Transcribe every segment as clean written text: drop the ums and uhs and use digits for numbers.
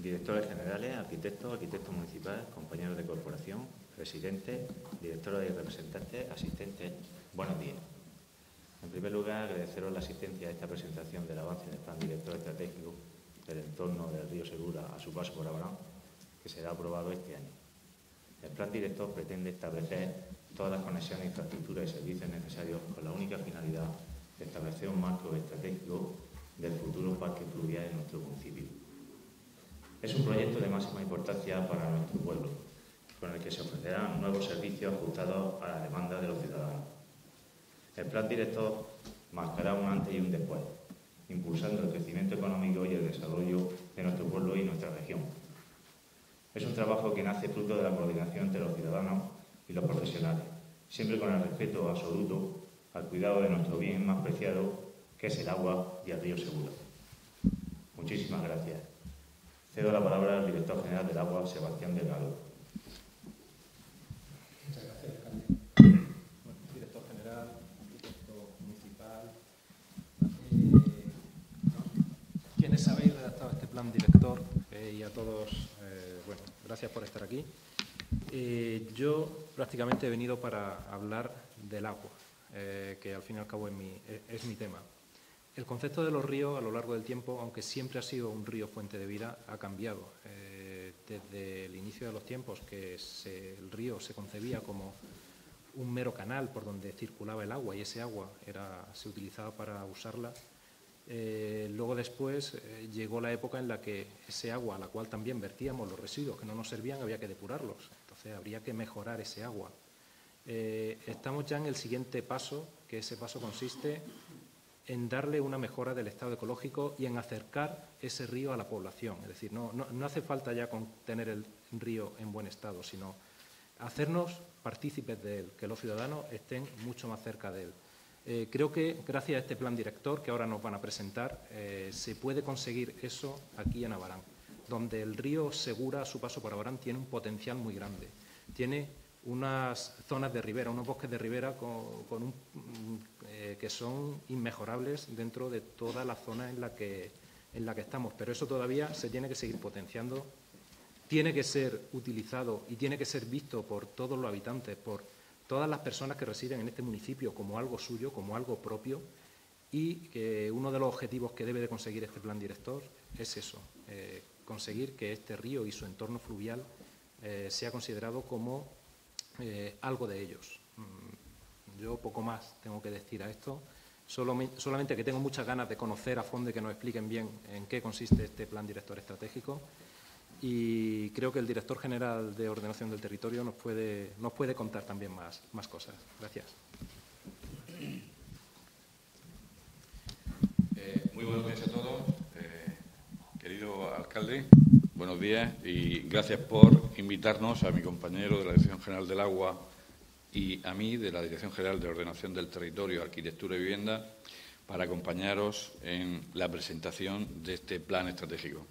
directores generales, arquitectos municipales, compañeros de corporación, presidentes, directores y representantes, asistentes, buenos días. En primer lugar, agradeceros la asistencia a esta presentación del avance del Plan Director Estratégico del entorno del río Segura a su paso por Abarán, que será aprobado este año. El Plan Director pretende establecer todas las conexiones, infraestructuras y servicios necesarios con la única finalidad de establecer un marco estratégico del futuro parque fluvial en nuestro municipio. Es un proyecto de máxima importancia para nuestro pueblo, con el que se ofrecerán nuevos servicios ajustados a la demanda de los ciudadanos. El Plan Director marcará un antes y un después, impulsando el crecimiento económico y el desarrollo de nuestro pueblo y nuestra región. Es un trabajo que nace fruto de la coordinación entre los ciudadanos y los profesionales, siempre con el respeto absoluto al cuidado de nuestro bien más preciado, que es el agua y el río Segura. Muchísimas gracias. Cedo la palabra al director general del Agua, Sebastián Delgado. Muchas gracias, alcalde. Bueno, director general, arquitecto municipal. Quienes habéis redactado este plan director y a todos, bueno, gracias por estar aquí. Yo prácticamente he venido para hablar del agua, que al fin y al cabo es mi tema. El concepto de los ríos a lo largo del tiempo, aunque siempre ha sido un río fuente de vida, ha cambiado. Desde el inicio de los tiempos, que el río se concebía como un mero canal por donde circulaba el agua y ese agua se utilizaba para usarla. Luego después llegó la época en la que ese agua, a la cual también vertíamos los residuos que no nos servían, había que depurarlos. Entonces habría que mejorar ese agua. Estamos ya en el siguiente paso, que ese paso consiste en darle una mejora del estado ecológico y en acercar ese río a la población. Es decir, no hace falta ya con tener el río en buen estado, sino hacernos partícipes de él, que los ciudadanos estén mucho más cerca de él. Creo que gracias a este plan director que ahora nos van a presentar, se puede conseguir eso aquí en Abarán, donde el río Segura a su paso por Abarán tiene un potencial muy grande. Tiene unas zonas de ribera, unos bosques de ribera que son inmejorables dentro de toda la zona en la que estamos. Pero eso todavía se tiene que seguir potenciando, tiene que ser utilizado y tiene que ser visto por todos los habitantes, por todas las personas que residen en este municipio como algo suyo, como algo propio, y que uno de los objetivos que debe de conseguir este plan director es eso, conseguir que este río y su entorno fluvial sea considerado como algo de ellos. Yo poco más tengo que decir a esto, solamente que tengo muchas ganas de conocer a fondo y que nos expliquen bien en qué consiste este plan director estratégico, y creo que el director general de Ordenación del Territorio nos puede contar también más cosas. Gracias. Muy buenos días a todos. Querido alcalde, buenos días y gracias por invitarnos, a mi compañero de la Dirección General del Agua y a mí, de la Dirección General de Ordenación del Territorio, Arquitectura y Vivienda, para acompañaros en la presentación de este plan estratégico.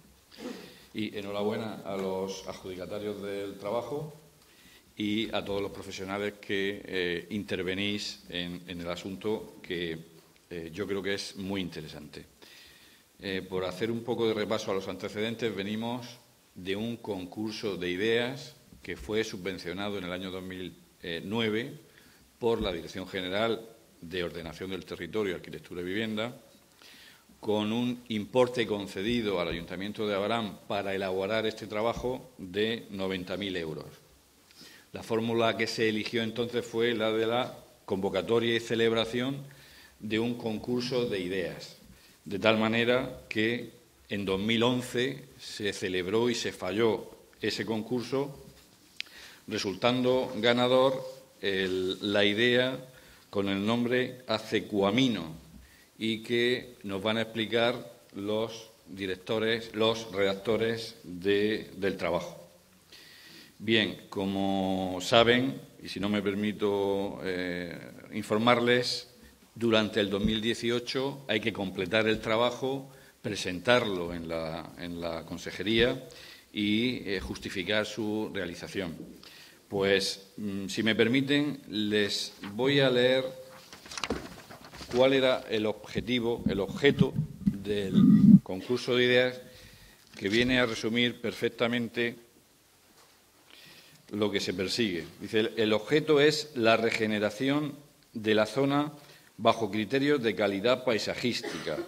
Y enhorabuena a los adjudicatarios del trabajo y a todos los profesionales que intervenís en el asunto, que yo creo que es muy interesante. Por hacer un poco de repaso a los antecedentes, venimos de un concurso de ideas que fue subvencionado en el año 2009 por la Dirección General de Ordenación del Territorio, Arquitectura y Vivienda, con un importe concedido al Ayuntamiento de Abarán para elaborar este trabajo de 90.000 euros. La fórmula que se eligió entonces fue la de la convocatoria y celebración de un concurso de ideas, de tal manera que en 2011 se celebró y se falló ese concurso, resultando ganador la idea con el nombre Acecuamino, y que nos van a explicar los redactores del trabajo. Bien, como saben, y si no me permito informarles, durante el 2018 hay que completar el trabajo, presentarlo en la consejería y justificar su realización. Pues, si me permiten, les voy a leer cuál era el objeto del concurso de ideas que viene a resumir perfectamente lo que se persigue. Dice, el objeto es la regeneración de la zona bajo criterios de calidad paisajística,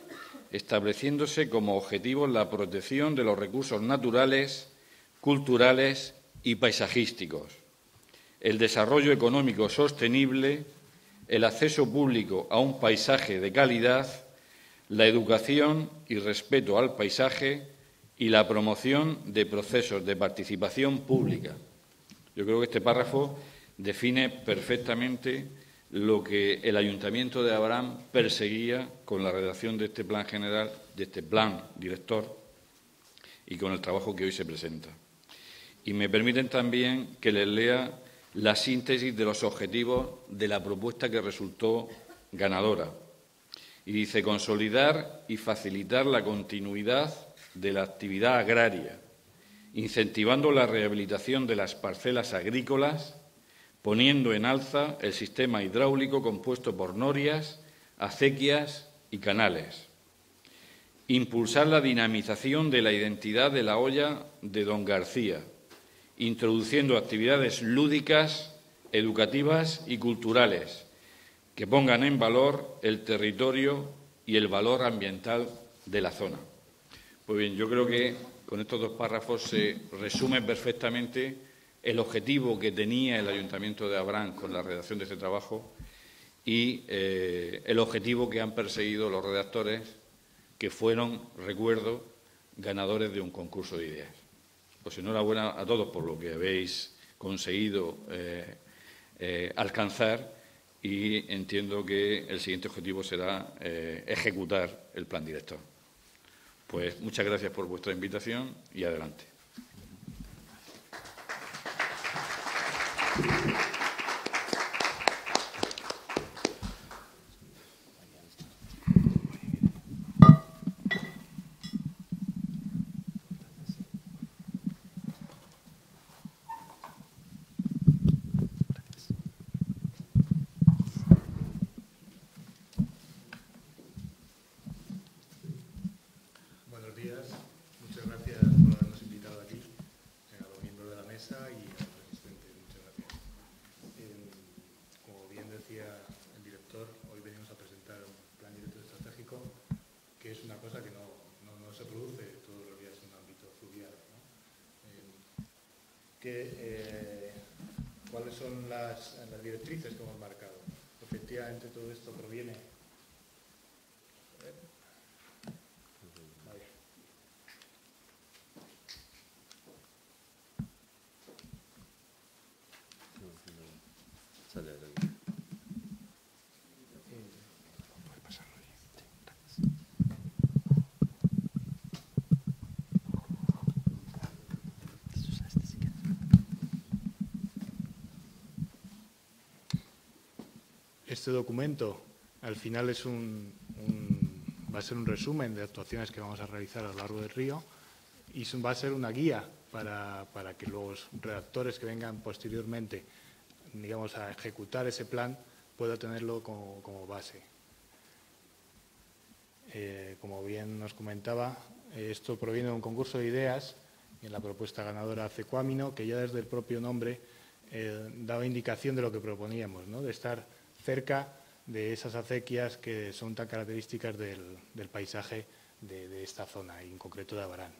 estableciéndose como objetivo la protección de los recursos naturales, culturales y paisajísticos, el desarrollo económico sostenible, el acceso público a un paisaje de calidad, la educación y respeto al paisaje y la promoción de procesos de participación pública. Yo creo que este párrafo define perfectamente lo que el Ayuntamiento de Abraham perseguía con la redacción de este plan general, de este plan director y con el trabajo que hoy se presenta. Y me permiten también que les lea la síntesis de los objetivos de la propuesta que resultó ganadora. Y dice, consolidar y facilitar la continuidad de la actividad agraria, incentivando la rehabilitación de las parcelas agrícolas, poniendo en alza el sistema hidráulico compuesto por norias, acequias y canales. Impulsar la dinamización de la identidad de la olla de Don García, introduciendo actividades lúdicas, educativas y culturales que pongan en valor el territorio y el valor ambiental de la zona. Pues bien, yo creo que con estos dos párrafos se resume perfectamente el objetivo que tenía el Ayuntamiento de Abraham con la redacción de este trabajo y el objetivo que han perseguido los redactores, que fueron, recuerdo, ganadores de un concurso de ideas. Pues enhorabuena a todos por lo que habéis conseguido alcanzar y entiendo que el siguiente objetivo será ejecutar el plan director. Pues muchas gracias por vuestra invitación y adelante. ¿Cuáles son las directrices que hemos marcado? Efectivamente, todo esto proviene. Este documento, al final, va a ser un resumen de actuaciones que vamos a realizar a lo largo del río y va a ser una guía para que los redactores que vengan posteriormente, digamos, a ejecutar ese plan, puedan tenerlo como base. Como bien nos comentaba, esto proviene de un concurso de ideas y en la propuesta ganadora Cecuamino, que ya desde el propio nombre daba indicación de lo que proponíamos, ¿no? De estar cerca de esas acequias que son tan características del paisaje de esta zona, y en concreto de Abarán.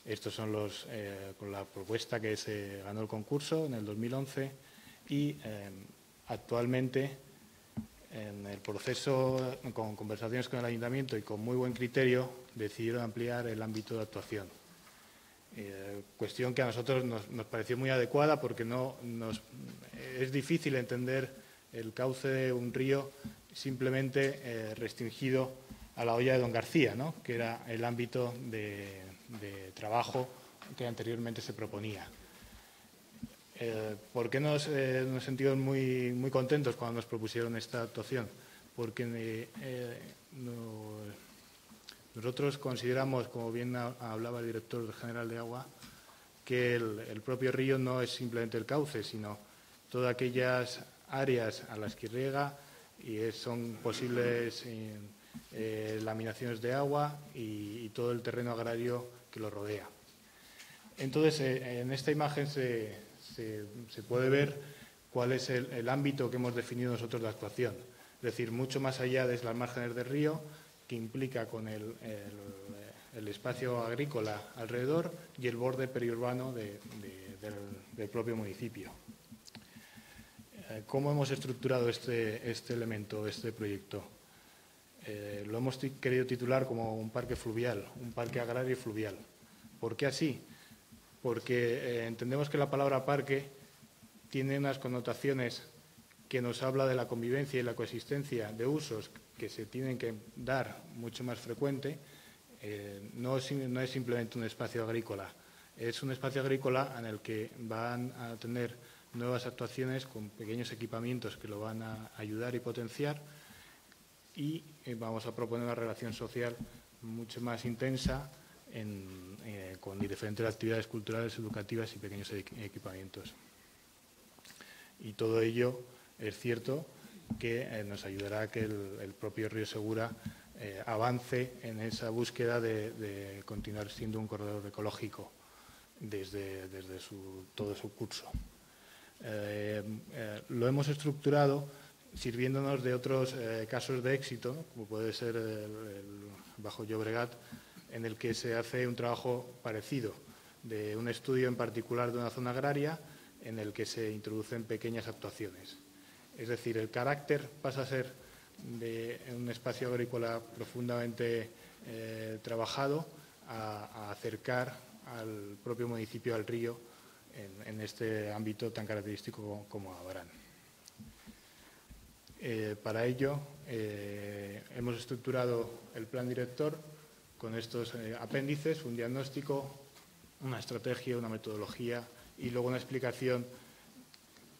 Estos son con la propuesta que se ganó el concurso en el 2011 y actualmente, en el proceso, con conversaciones con el Ayuntamiento y con muy buen criterio, decidieron ampliar el ámbito de actuación. Cuestión que a nosotros nos pareció muy adecuada porque es difícil entender el cauce de un río simplemente restringido a la olla de Don García, ¿no? Que era el ámbito de trabajo que anteriormente se proponía. ¿Por qué nos sentimos muy contentos cuando nos propusieron esta actuación? Porque nosotros consideramos, como bien hablaba el director general de Agua, que el propio río no es simplemente el cauce, sino todas aquellas áreas a las que riega y son posibles laminaciones de agua y todo el terreno agrario que lo rodea. Entonces, en esta imagen se puede ver cuál es el ámbito que hemos definido nosotros de actuación. Es decir, mucho más allá de las márgenes del río, que implica con el espacio agrícola alrededor y el borde periurbano del propio municipio. ¿Cómo hemos estructurado este elemento, este proyecto? Lo hemos querido titular como un parque fluvial, un parque agrario y fluvial. ¿Por qué así? Porque entendemos que la palabra parque tiene unas connotaciones que nos habla de la convivencia y la coexistencia de usos que se tienen que dar mucho más frecuente. No es simplemente un espacio agrícola, es un espacio agrícola en el que van a tener nuevas actuaciones con pequeños equipamientos que lo van a ayudar y potenciar, y vamos a proponer una relación social mucho más intensa con diferentes actividades culturales, educativas y pequeños equipamientos. Y todo ello es cierto que nos ayudará a que el propio Río Segura avance en esa búsqueda de continuar siendo un corredor ecológico desde todo su curso. Lo hemos estructurado sirviéndonos de otros casos de éxito, como puede ser el Bajo Llobregat, en el que se hace un trabajo parecido, de un estudio en particular de una zona agraria en el que se introducen pequeñas actuaciones. Es decir, el carácter pasa a ser de un espacio agrícola profundamente trabajado a acercar al propio municipio al río en este ámbito tan característico como Abarán. Para ello, hemos estructurado el plan director con estos apéndices, un diagnóstico, una estrategia, una metodología y luego una explicación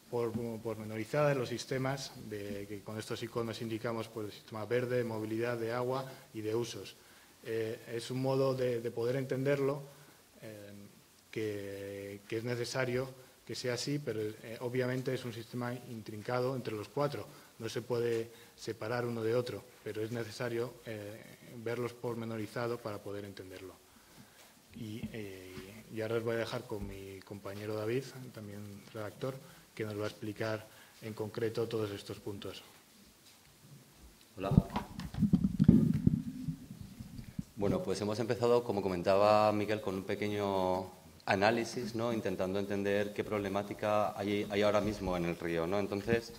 pormenorizada de los sistemas, que con estos iconos indicamos pues, el sistema verde, movilidad, de agua y de usos. Es un modo de poder entenderlo que es necesario que sea así, pero obviamente es un sistema intrincado entre los cuatro. No se puede separar uno de otro, pero es necesario verlos pormenorizados para poder entenderlo. Y ahora os voy a dejar con mi compañero David, también redactor, que nos va a explicar en concreto todos estos puntos. Hola. Bueno, pues hemos empezado, como comentaba Miguel, con un pequeño análisis, ¿no? Intentando entender qué problemática hay ahora mismo en el río, ¿no? Entonces,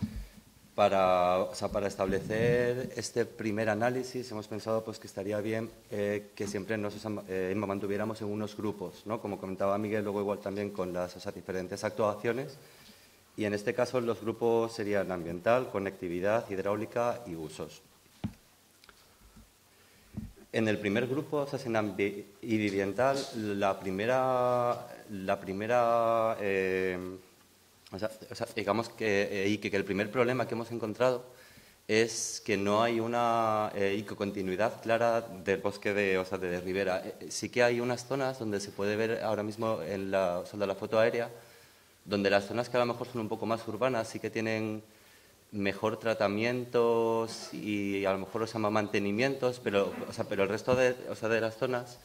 para establecer este primer análisis hemos pensado pues, que estaría bien que siempre nos mantuviéramos en unos grupos, ¿no? Como comentaba Miguel, luego igual también con las diferentes actuaciones, y en este caso los grupos serían ambiental, conectividad, hidráulica y usos. En el primer grupo, o sea, en ambiental, digamos que el primer problema que hemos encontrado es que no hay una continuidad clara del bosque de ribera. Sí que hay unas zonas donde se puede ver ahora mismo en la foto aérea, donde las zonas que a lo mejor son un poco más urbanas sí que tienen mejor tratamientos y a lo mejor mantenimientos, pero el resto de las zonas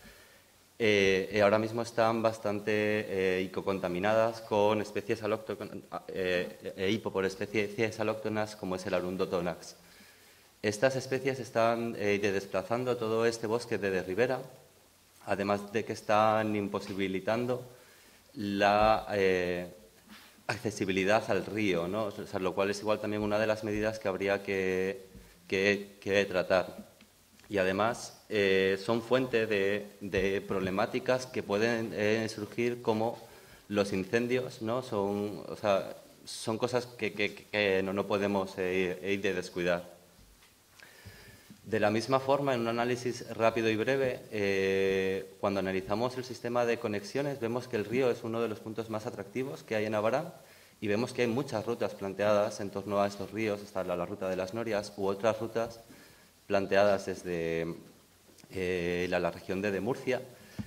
ahora mismo están bastante icocontaminadas con especies por especies alóctonas como es el Arundo tónax. Estas especies están desplazando todo este bosque de ribera, además de que están imposibilitando la accesibilidad al río, ¿no? O sea, lo cual es igual también una de las medidas que habría que tratar. Y además son fuente de problemáticas que pueden surgir como los incendios, ¿no? Son cosas que no podemos ir de descuidar. De la misma forma, en un análisis rápido y breve, cuando analizamos el sistema de conexiones, vemos que el río es uno de los puntos más atractivos que hay en Abarán y vemos que hay muchas rutas planteadas en torno a estos ríos. Está la ruta de las Norias u otras rutas planteadas desde la región de Murcia.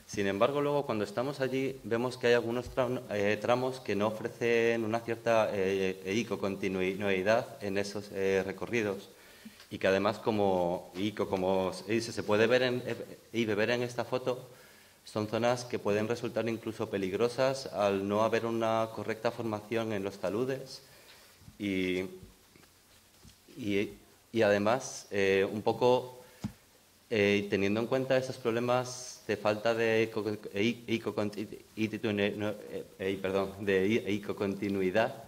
Sin embargo, luego cuando estamos allí vemos que hay algunos tramos que no ofrecen una cierta continuidad en esos recorridos. Y que además, como se puede ver ver en esta foto, Son zonas que pueden resultar incluso peligrosas al no haber una correcta formación en los taludes y además, un poco teniendo en cuenta esos problemas de falta de ecocontinuidad,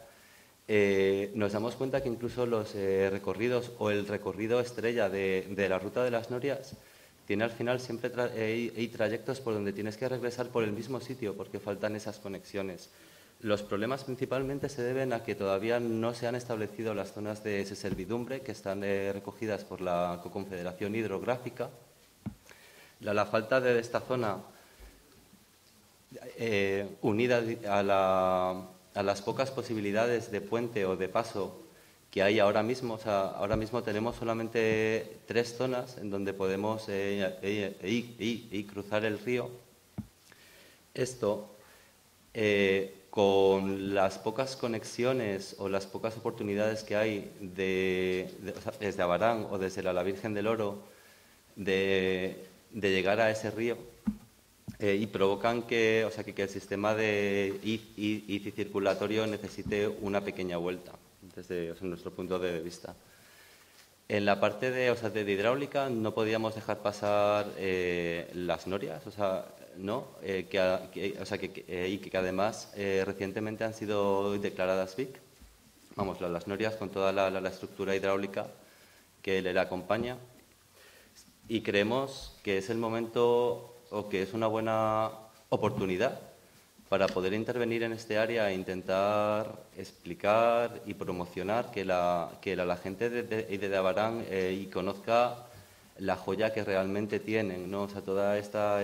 nos damos cuenta que incluso los recorridos o el recorrido estrella de la ruta de las norias tiene al final siempre trayectos por donde tienes que regresar por el mismo sitio porque faltan esas conexiones. Los problemas principalmente se deben a que todavía no se han establecido las zonas de servidumbre que están recogidas por la Confederación Hidrográfica. La falta de esta zona, unida a las pocas posibilidades de puente o de paso que hay ahora mismo, o sea, ahora mismo tenemos solamente 3 zonas en donde podemos cruzar el río. Esto, con las pocas conexiones o las pocas oportunidades que hay desde Abarán o desde la Virgen del Oro de llegar a ese río, y provocan que el sistema de ICI circulatorio necesite una pequeña vuelta desde nuestro punto de vista. En la parte de hidráulica no podíamos dejar pasar las norias, que además recientemente han sido declaradas BIC. Vamos, las norias con toda la estructura hidráulica que le acompaña. Y creemos que es el momento o que es una buena oportunidad para poder intervenir en este área e intentar explicar y promocionar que la gente de Abarán y conozca la joya que realmente tienen, ¿no? O sea, toda esta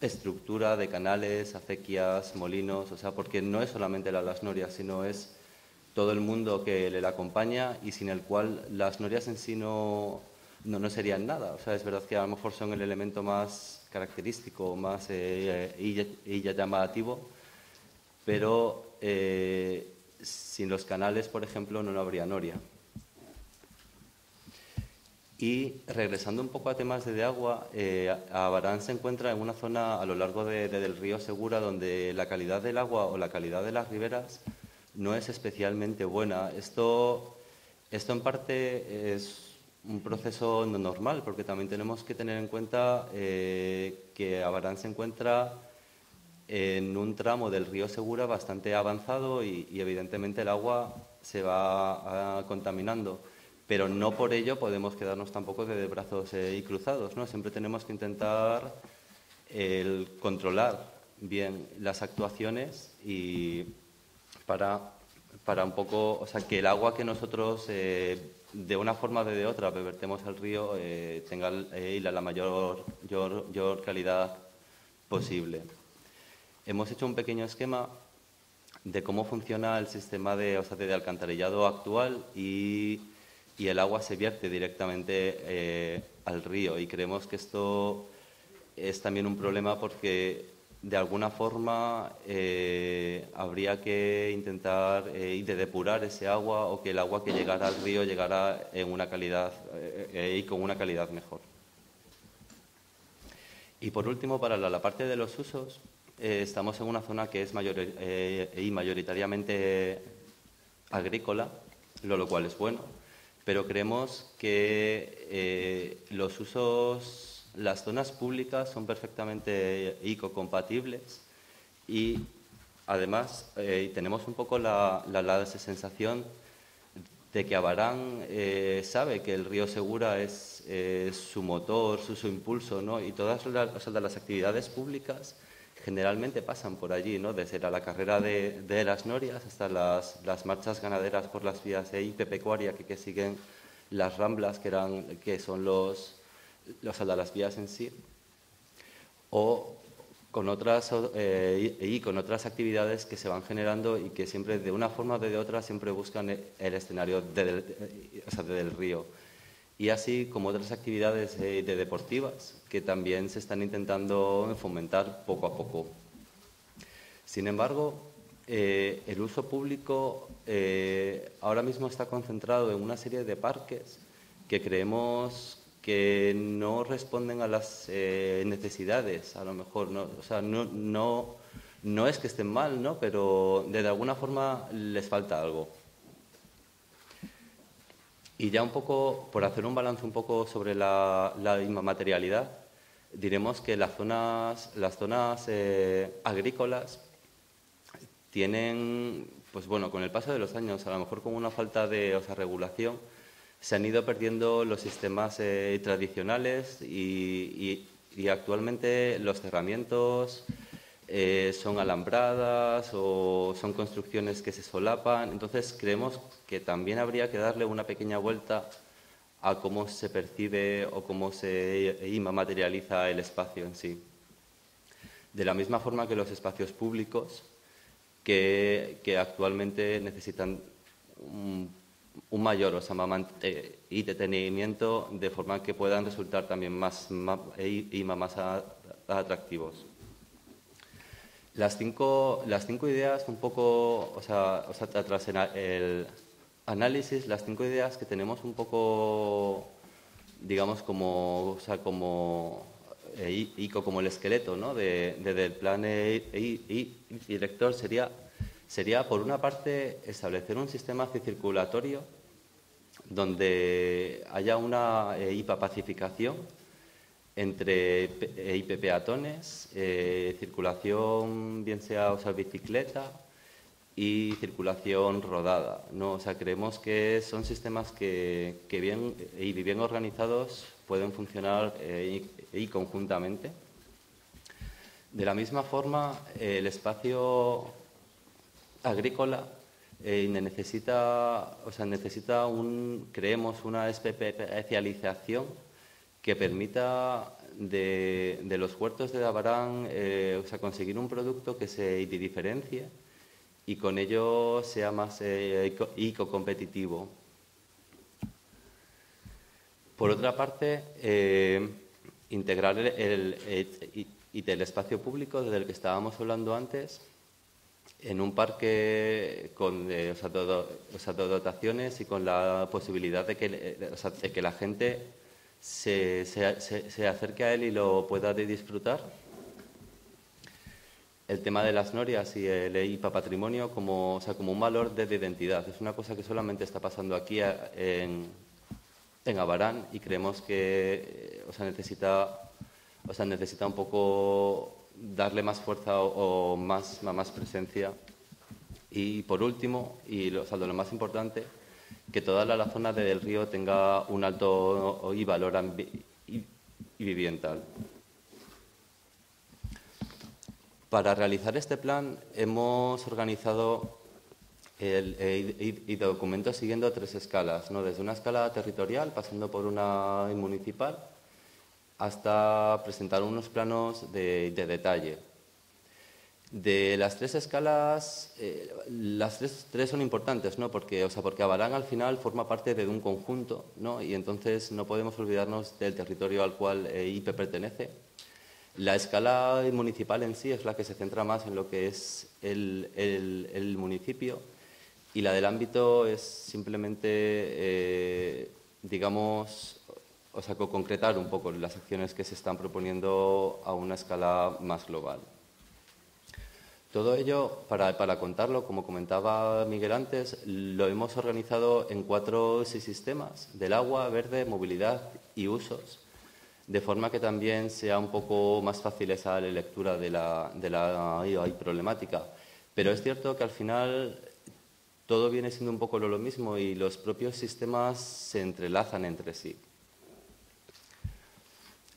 estructura de canales, acequias, molinos, o sea, porque no es solamente las norias, sino es todo el mundo que le acompaña y sin el cual las norias en sí no serían nada. O sea, es verdad que a lo mejor son el elemento más característico, más llamativo, pero sin los canales, por ejemplo, no habría noria. Y regresando un poco a temas de agua, Abarán se encuentra en una zona a lo largo del río Segura donde la calidad del agua o la calidad de las riberas no es especialmente buena. Esto en parte es un proceso no normal, porque también tenemos que tener en cuenta que Abarán se encuentra en un tramo del río Segura bastante avanzado y evidentemente el agua se va contaminando, pero no por ello podemos quedarnos tampoco de brazos cruzados, ¿no? Siempre tenemos que intentar controlar bien las actuaciones y para un poco, o sea, que el agua que nosotros de una forma o de otra vertemos al río tenga la mayor calidad posible. Hemos hecho un pequeño esquema de cómo funciona el sistema de alcantarillado actual y el agua se vierte directamente al río, y creemos que esto es también un problema porque de alguna forma habría que intentar de depurar ese agua, o que el agua que llegara al río llegara en una calidad y con una calidad mejor. Y por último, para la parte de los usos, estamos en una zona que es mayoritariamente agrícola, lo cual es bueno, pero creemos que los usos, las zonas públicas son perfectamente ecocompatibles, y además tenemos un poco la sensación de que Abarán sabe que el río Segura es su motor, su impulso, ¿no? Y todas las actividades públicas generalmente pasan por allí, ¿no? Desde la carrera de las norias hasta las marchas ganaderas por las vías de pecuaria que siguen las ramblas, que son las vías en sí, o con otras actividades que se van generando y que siempre, de una forma o de otra, siempre buscan el escenario del río. Y así como otras actividades deportivas que también se están intentando fomentar poco a poco. Sin embargo, el uso público ahora mismo está concentrado en una serie de parques que creemos que no responden a las necesidades, a lo mejor, ¿no? O sea, no es que estén mal, ¿no? Pero de alguna forma les falta algo. Y ya un poco, por hacer un balance un poco sobre la inmaterialidad, diremos que las zonas agrícolas tienen, pues bueno, con el paso de los años, a lo mejor con una falta de regulación, se han ido perdiendo los sistemas tradicionales y actualmente los cerramientos son alambradas o son construcciones que se solapan. Entonces, creemos que también habría que darle una pequeña vuelta a cómo se percibe o cómo se inmaterializa el espacio en sí. De la misma forma que los espacios públicos, que actualmente necesitan un mayor y detenimiento de forma que puedan resultar también más atractivos. Las cinco ideas, un poco, tras el análisis, las 5 ideas que tenemos un poco, digamos, como el esqueleto, ¿no? del plan director sería, por una parte, establecer un sistema circulatorio donde haya una pacificación entre peatones, circulación, bien sea bicicleta y circulación rodada, ¿no? O sea, creemos que son sistemas que bien organizados pueden funcionar conjuntamente. De la misma forma, el espacio agrícola necesita creemos una especialización que permita de los huertos de Abarán conseguir un producto que se diferencie y con ello sea más competitivo. Por otra parte, integrar el espacio público del que estábamos hablando antes en un parque con dotaciones y con la posibilidad de que la gente se acerque a él y lo pueda disfrutar. El tema de las norias y el IPA patrimonio como un valor de identidad. Es una cosa que solamente está pasando aquí en Abarán y creemos que necesita un poco darle más fuerza o más presencia. Y por último, lo más importante, que toda la zona del río tenga un alto valor viviental. Para realizar este plan hemos organizado el documento siguiendo 3 escalas, ¿no? Desde una escala territorial, pasando por una municipal, hasta presentar unos planos de detalle. De las 3 escalas, las tres son importantes, ¿no? Porque Abarán al final forma parte de un conjunto, ¿no? Y entonces no podemos olvidarnos del territorio al cual IPE pertenece. La escala municipal en sí es la que se centra más en lo que es el municipio y la del ámbito es simplemente, concretar un poco las acciones que se están proponiendo a una escala más global. Todo ello, para contarlo, como comentaba Miguel antes, lo hemos organizado en 4 sistemas: del agua, verde, movilidad y usos, de forma que también sea un poco más fácil esa lectura de la problemática. Pero es cierto que al final todo viene siendo un poco lo mismo y los propios sistemas se entrelazan entre sí.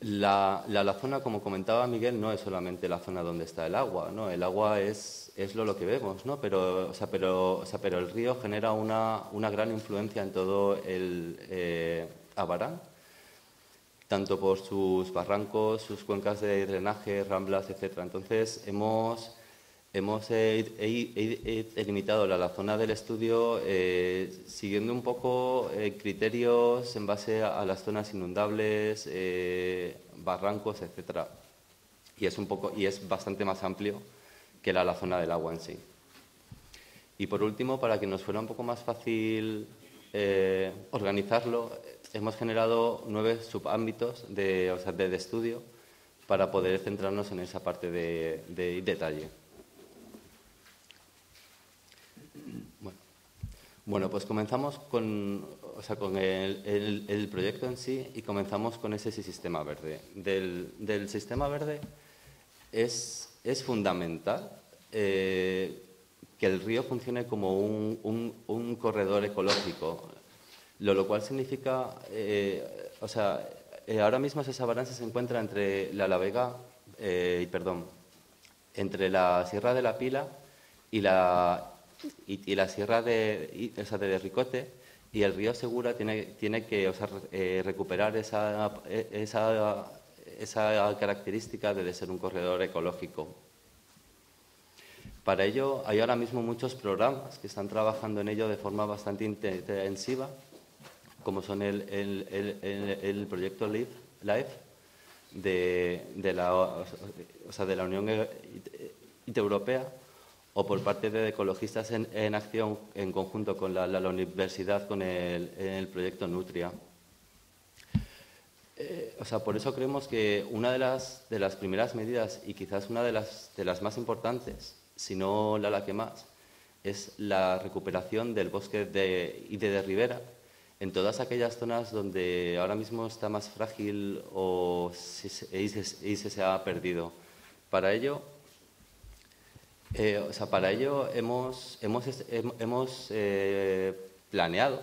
La zona, como comentaba Miguel, no es solamente la zona donde está el agua, ¿no? El agua es lo que vemos, ¿no? Pero el río genera una gran influencia en todo el Abarán, tanto por sus barrancos, sus cuencas de drenaje, ramblas, etc. Entonces, hemos limitado la zona del estudio siguiendo un poco criterios en base a las zonas inundables, barrancos, etc. Y es bastante más amplio que la zona del agua en sí. Y por último, para que nos fuera un poco más fácil organizarlo, hemos generado 9 subámbitos de estudio para poder centrarnos en esa parte de detalle. Bueno, pues comenzamos con el proyecto en sí y comenzamos con ese sistema verde. Del sistema verde es fundamental que el río funcione como un corredor ecológico, lo cual significa, ahora mismo ese Sabaránse se encuentra entre la Alavega, entre la Sierra de la Pila y la Sierra de Ricote, y el río Segura tiene que recuperar esa característica de ser un corredor ecológico. Para ello hay ahora mismo muchos programas que están trabajando en ello de forma bastante intensiva, como son el proyecto LIFE de la Unión Europea, o por parte de Ecologistas en Acción en conjunto con la universidad, con el proyecto Nutria. Por eso creemos que una de las primeras medidas, y quizás una de las más importantes, si no la que más, es la recuperación del bosque de ribera en todas aquellas zonas donde ahora mismo está más frágil y se ha perdido. Para ello, hemos planeado,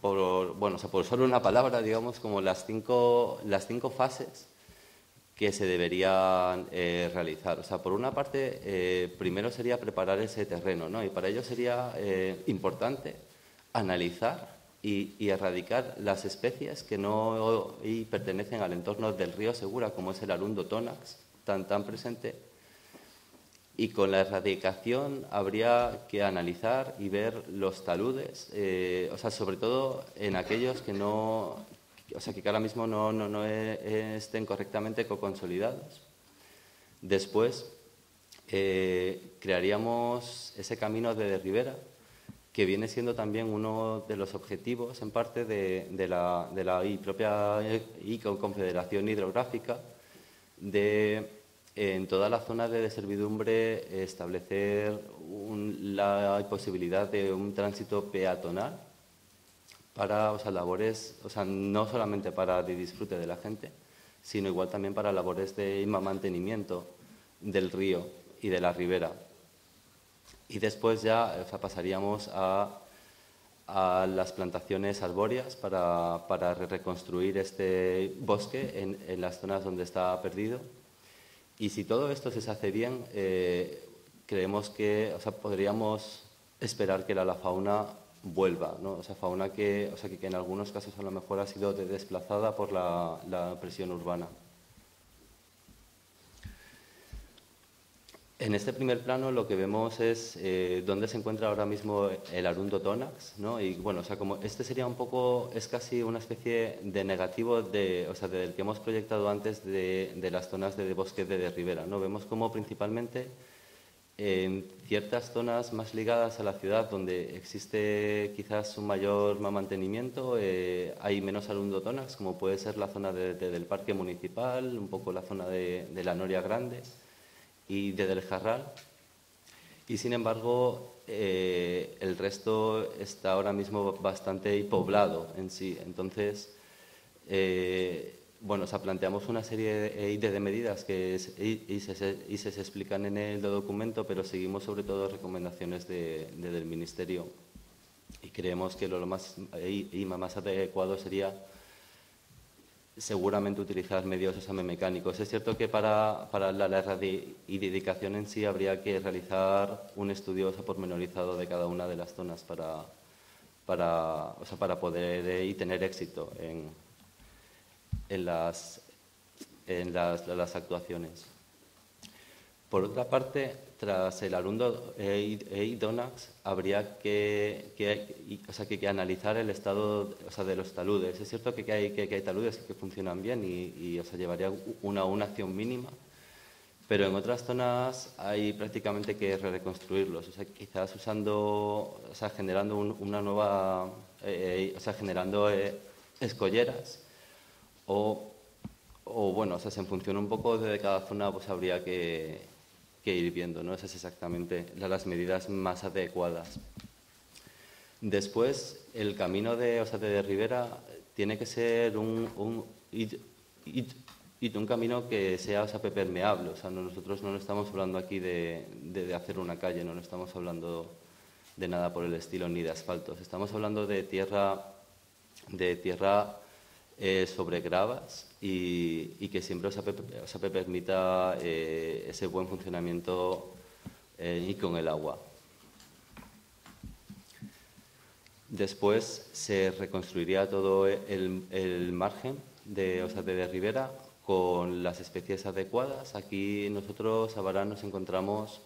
por solo una palabra, digamos, como las cinco fases que se deberían realizar. Por una parte, primero sería preparar ese terreno, ¿no? Y para ello sería importante analizar y erradicar las especies que no pertenecen al entorno del río Segura, como es el arundo tónax, tan presente. Y con la erradicación habría que analizar y ver los taludes, sobre todo en aquellos que que ahora mismo no estén correctamente consolidados. Después crearíamos ese camino de ribera, que viene siendo también uno de los objetivos, en parte, de la propia Confederación Hidrográfica, en toda la zona de servidumbre establecer la posibilidad de un tránsito peatonal para labores, no solamente para el disfrute de la gente, sino igual también para labores de mantenimiento del río y de la ribera. Y después ya pasaríamos a las plantaciones arbóreas para reconstruir este bosque en las zonas donde está perdido. Y si todo esto se hace bien, creemos que podríamos esperar que la fauna vuelva, ¿no? Fauna que en algunos casos a lo mejor ha sido desplazada por la presión urbana. En este primer plano lo que vemos es dónde se encuentra ahora mismo el arundo tónax, ¿no? Y bueno, como este sería un poco, es casi una especie de negativo del que hemos proyectado antes de las zonas de bosque de ribera, ¿no? Vemos como principalmente en ciertas zonas más ligadas a la ciudad, donde existe quizás un mayor mantenimiento, hay menos arundo tónax, como puede ser la zona del parque municipal, un poco la zona de la Noria Grande y del Jarral, y sin embargo el resto está ahora mismo bastante poblado en sí. Entonces, planteamos una serie de medidas que se explican en el documento, pero seguimos sobre todo recomendaciones del Ministerio, y creemos que lo más adecuado sería seguramente utilizar medios mecánicos. Es cierto que para la erradicación en sí habría que realizar un estudio pormenorizado de cada una de las zonas para poder tener éxito en las actuaciones. Por otra parte, tras el arundo tónax habría que analizar el estado de los taludes. Es cierto que hay taludes que funcionan bien y llevaría una acción mínima, pero en otras zonas hay prácticamente que reconstruirlos. Quizás generando una nueva, generando escolleras o bueno, o sea, en función un poco de cada zona, pues habría que ir viendo, ¿no? Esas exactamente las medidas más adecuadas. Después, el camino de ribera tiene que ser un camino que sea permeable. O sea, nosotros no estamos hablando aquí de hacer una calle, no estamos hablando de nada por el estilo ni de asfaltos. Estamos hablando de tierra sobre gravas y que siempre permita ese buen funcionamiento y con el agua. Después se reconstruiría todo el margen de ribera con las especies adecuadas. Aquí nosotros, Abarán, nos encontramos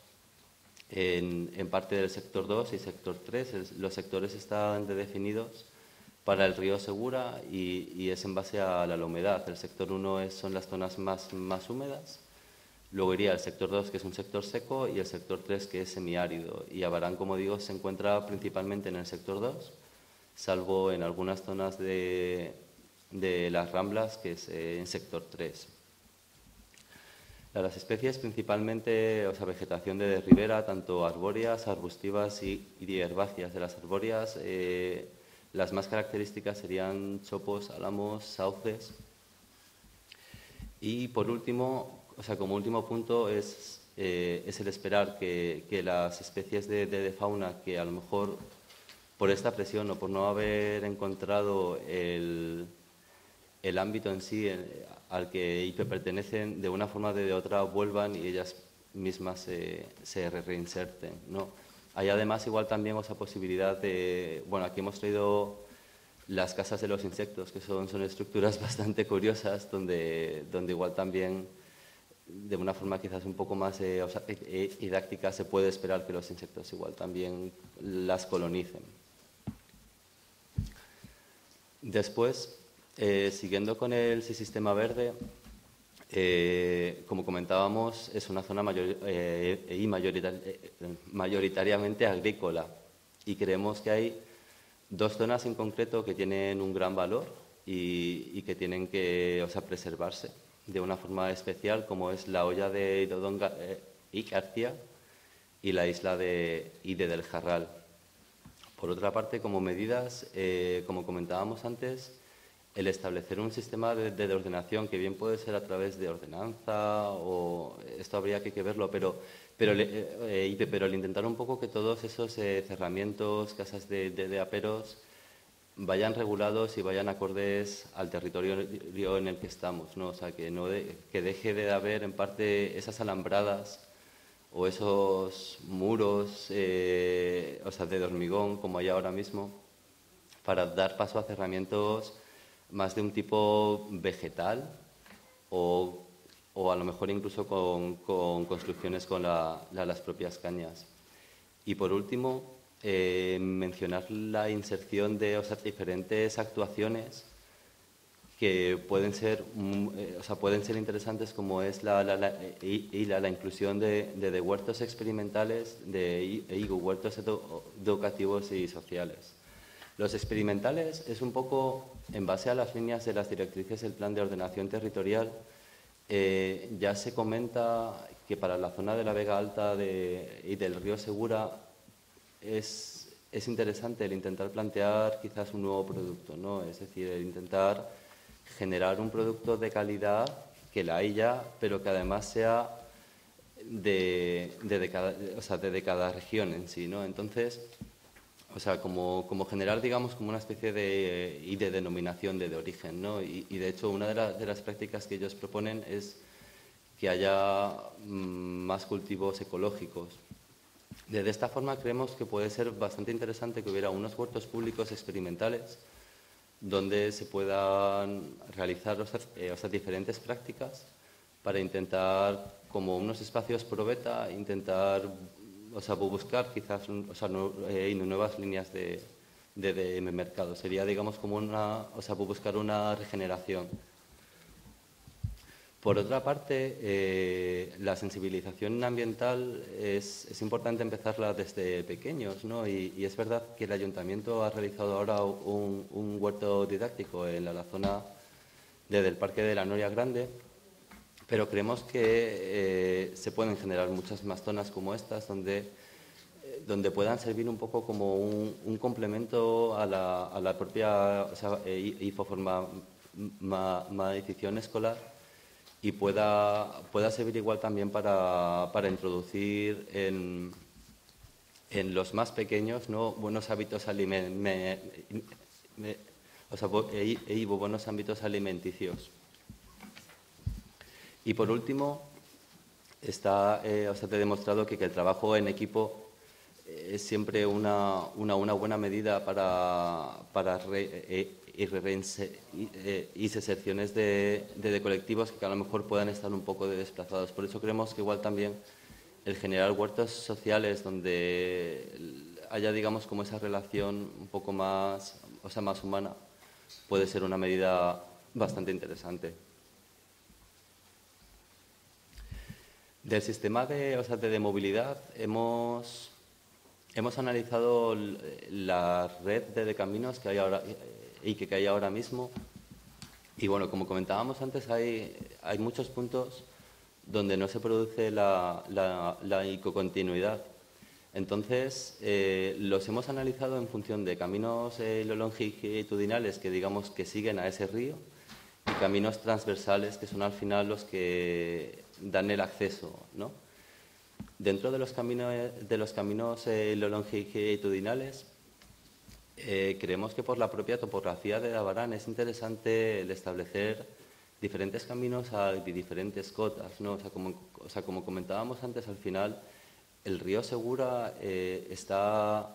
en parte del sector 2 y sector 3. Los sectores están definidos para el río Segura y es en base a la humedad. El sector 1 son las zonas más húmedas. Luego iría el sector 2, que es un sector seco, y el sector 3, que es semiárido. Y Abarán, como digo, se encuentra principalmente en el sector 2, salvo en algunas zonas de las Ramblas, que es en sector 3. Las especies principalmente, vegetación de ribera, tanto arbóreas, arbustivas y herbáceas. De las arbóreas, las más características serían chopos, álamos, sauces. Y por último, como último punto, es el esperar que las especies de fauna que a lo mejor por esta presión o por no haber encontrado el ámbito en sí al que pertenecen, de una forma o de otra vuelvan y ellas mismas se reinserten, ¿no? Hay además igual también posibilidad de... Bueno, aquí hemos traído las casas de los insectos, que son estructuras bastante curiosas, donde igual también, de una forma quizás un poco más didáctica, se puede esperar que los insectos igual también las colonicen. Después, siguiendo con el sistema verde, como comentábamos, es una zona mayoritariamente agrícola y creemos que hay dos zonas en concreto que tienen un gran valor y que tienen que preservarse de una forma especial, como es la hoya de Idodonga y García y la isla de Ide del Jarral. Por otra parte, como medidas, como comentábamos antes, el establecer un sistema de ordenación, que bien puede ser a través de ordenanza, o esto habría que verlo, pero el intentar un poco que todos esos cerramientos, casas de aperos, vayan regulados y vayan acordes al territorio en el que estamos, ¿no? O sea, que deje de haber en parte esas alambradas o esos muros de hormigón como hay ahora mismo, para dar paso a cerramientos más de un tipo vegetal o a lo mejor incluso con construcciones con las propias cañas. Y por último, mencionar la inserción de diferentes actuaciones que pueden ser interesantes, como es la inclusión de huertos experimentales y huertos educativos y sociales. Los experimentales es un poco en base a las líneas de las directrices del Plan de Ordenación Territorial. Ya se comenta que para la zona de la Vega Alta y del río Segura es interesante el intentar plantear quizás un nuevo producto, ¿no? Es decir, el intentar generar un producto de calidad, que la hay ya, pero que además sea de cada región en sí, ¿no? Entonces, como generar, digamos, como una especie de denominación de origen, ¿no? Y de hecho, una de las prácticas que ellos proponen es que haya más cultivos ecológicos. De esta forma creemos que puede ser bastante interesante que hubiera unos huertos públicos experimentales donde se puedan realizar diferentes prácticas para intentar, como unos espacios probeta, intentar buscar quizás nuevas líneas de mercado. Sería, digamos, como buscar una regeneración. Por otra parte, la sensibilización ambiental es importante empezarla desde pequeños, ¿no? Y es verdad que el Ayuntamiento ha realizado ahora un huerto didáctico en la zona del Parque de la Noria Grande, pero creemos que se pueden generar muchas más zonas como estas donde puedan servir un poco como un complemento a la propia información escolar, y pueda servir igual también para introducir en los más pequeños, ¿no?, buenos hábitos buenos hábitos alimenticios. Y por último, está demostrado que el trabajo en equipo es siempre una buena medida para secciones de colectivos que a lo mejor puedan estar un poco desplazados. Por eso creemos que igual también el generar huertos sociales donde haya, digamos, como esa relación un poco más humana, puede ser una medida bastante interesante. Del sistema de movilidad hemos analizado la red de caminos que hay ahora y que hay ahora mismo. Y bueno, como comentábamos antes, hay muchos puntos donde no se produce la ecocontinuidad. Entonces, los hemos analizado en función de caminos longitudinales que, digamos, que siguen a ese río, y caminos transversales, que son al final los que dan el acceso, ¿no? Dentro de los caminos longitudinales, creemos que por la propia topografía de Abarán es interesante el establecer diferentes caminos a diferentes cotas, ¿no? Como comentábamos antes, al final el río Segura está,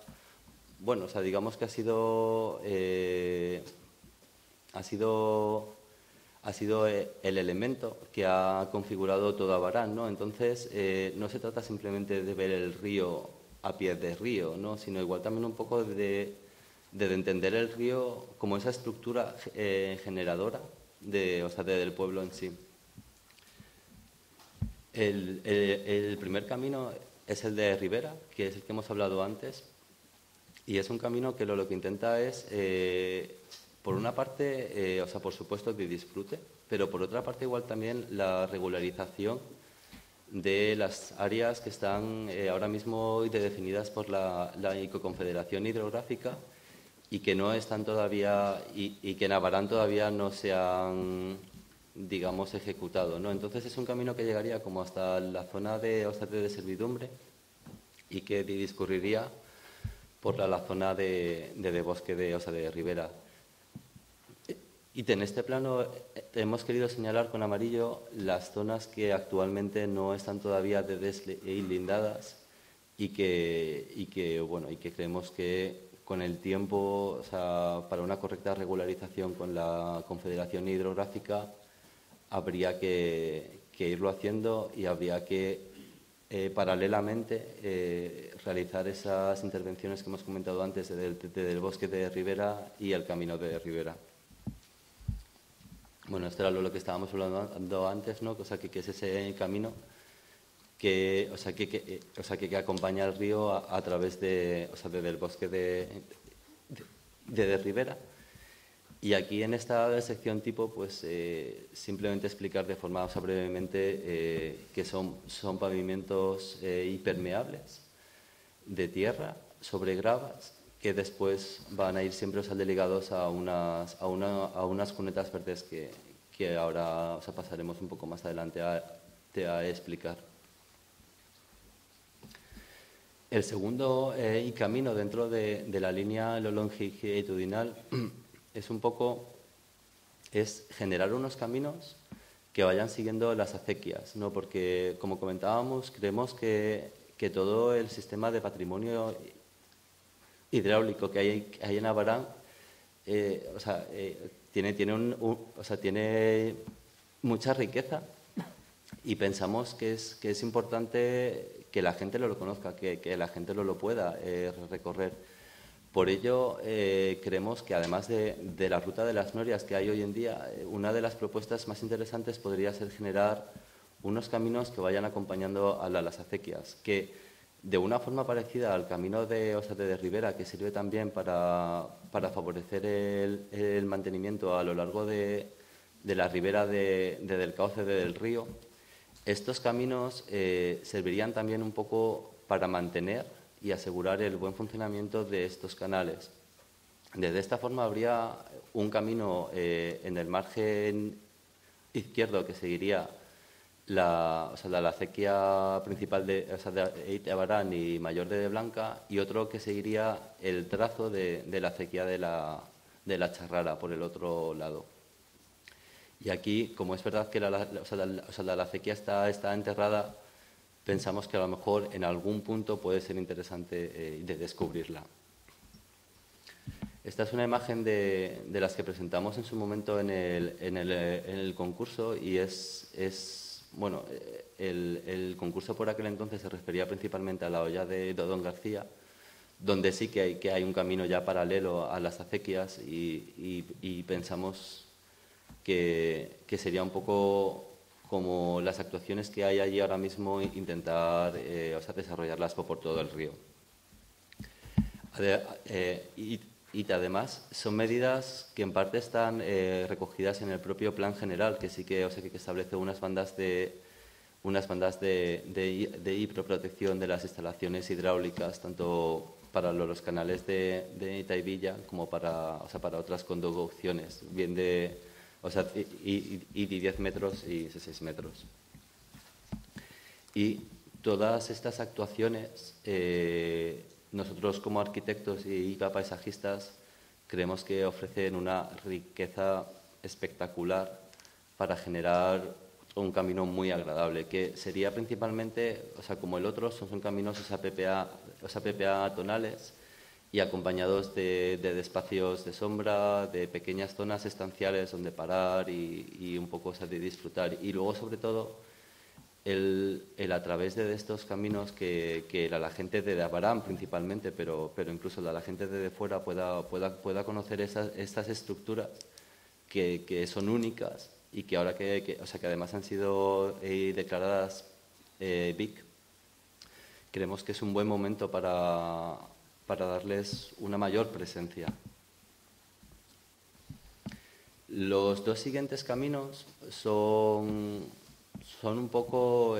bueno, digamos que ha sido el elemento que ha configurado todo Abarán, ¿no? Entonces, no se trata simplemente de ver el río a pie de río, ¿no?, sino igual también un poco de entender el río como esa estructura generadora del pueblo en sí. El primer camino es el de Ribera, que es el que hemos hablado antes, y es un camino que lo que intenta es, por una parte, por supuesto, de disfrute, pero por otra parte igual también la regularización de las áreas que están ahora mismo definidas por la Confederación Hidrográfica y que no están todavía, y que en Abarán todavía no se han, digamos, ejecutado, ¿no? Entonces es un camino que llegaría como hasta la zona de servidumbre y que discurriría por la zona de bosque de Ribera. Y en este plano hemos querido señalar con amarillo las zonas que actualmente no están todavía deslindadas y que creemos que con el tiempo, para una correcta regularización con la Confederación Hidrográfica, habría que irlo haciendo y habría que paralelamente realizar esas intervenciones que hemos comentado antes del bosque de Ribera y el camino de Ribera. Bueno, esto era lo que estábamos hablando antes, ¿no? Que es ese camino que acompaña al río a través del bosque de Ribera. Y aquí en esta sección tipo, pues simplemente explicar de forma brevemente que son pavimentos impermeables de tierra sobre gravas, que después van a ir siempre ligados a unas cunetas verdes que ahora pasaremos un poco más adelante a explicar. El segundo camino dentro de la línea longitudinal es generar unos caminos que vayan siguiendo las acequias, ¿no? Porque, como comentábamos, creemos que todo el sistema de patrimonio hidráulico que hay en Abarán tiene mucha riqueza, y pensamos que es importante que la gente lo conozca, que la gente lo pueda recorrer. Por ello, creemos que además de la ruta de las norias que hay hoy en día, una de las propuestas más interesantes podría ser generar unos caminos que vayan acompañando a las acequias, que de una forma parecida al camino de Ribera, que sirve también para favorecer el mantenimiento a lo largo de la ribera del cauce del río, estos caminos servirían también un poco para mantener y asegurar el buen funcionamiento de estos canales. De esta forma habría un camino en el margen izquierdo que seguiría la acequia principal de Itabarán y Mayor de Blanca, y otro que seguiría el trazo de la acequia de la Charrara por el otro lado. Y aquí, como es verdad que la acequia está enterrada, pensamos que a lo mejor en algún punto puede ser interesante de descubrirla. Esta es una imagen de las que presentamos en su momento en el concurso, y bueno, el concurso por aquel entonces se refería principalmente a la hoya de Dodón García, donde sí que hay un camino ya paralelo a las acequias, y pensamos que sería un poco como las actuaciones que hay allí ahora mismo, intentar desarrollarlas por todo el río. Y además son medidas que en parte están recogidas en el propio plan general, que sí que establece unas bandas de hiperprotección de las instalaciones hidráulicas, tanto para los canales de Itaibilla como para otras conducciones, bien de 10 metros y 6 metros. Y todas estas actuaciones, nosotros como arquitectos y paisajistas creemos que ofrecen una riqueza espectacular para generar un camino muy agradable, que sería principalmente, como el otro, son caminos PPA tonales, y acompañados de espacios de sombra, de pequeñas zonas estanciales donde parar y un poco de disfrutar. Y luego, sobre todo, el a través de estos caminos que la gente de Abarán principalmente, pero incluso la gente de fuera pueda conocer estas estructuras que son únicas, y que ahora que además han sido declaradas BIC, creemos que es un buen momento para darles una mayor presencia. Los dos siguientes caminos son un poco,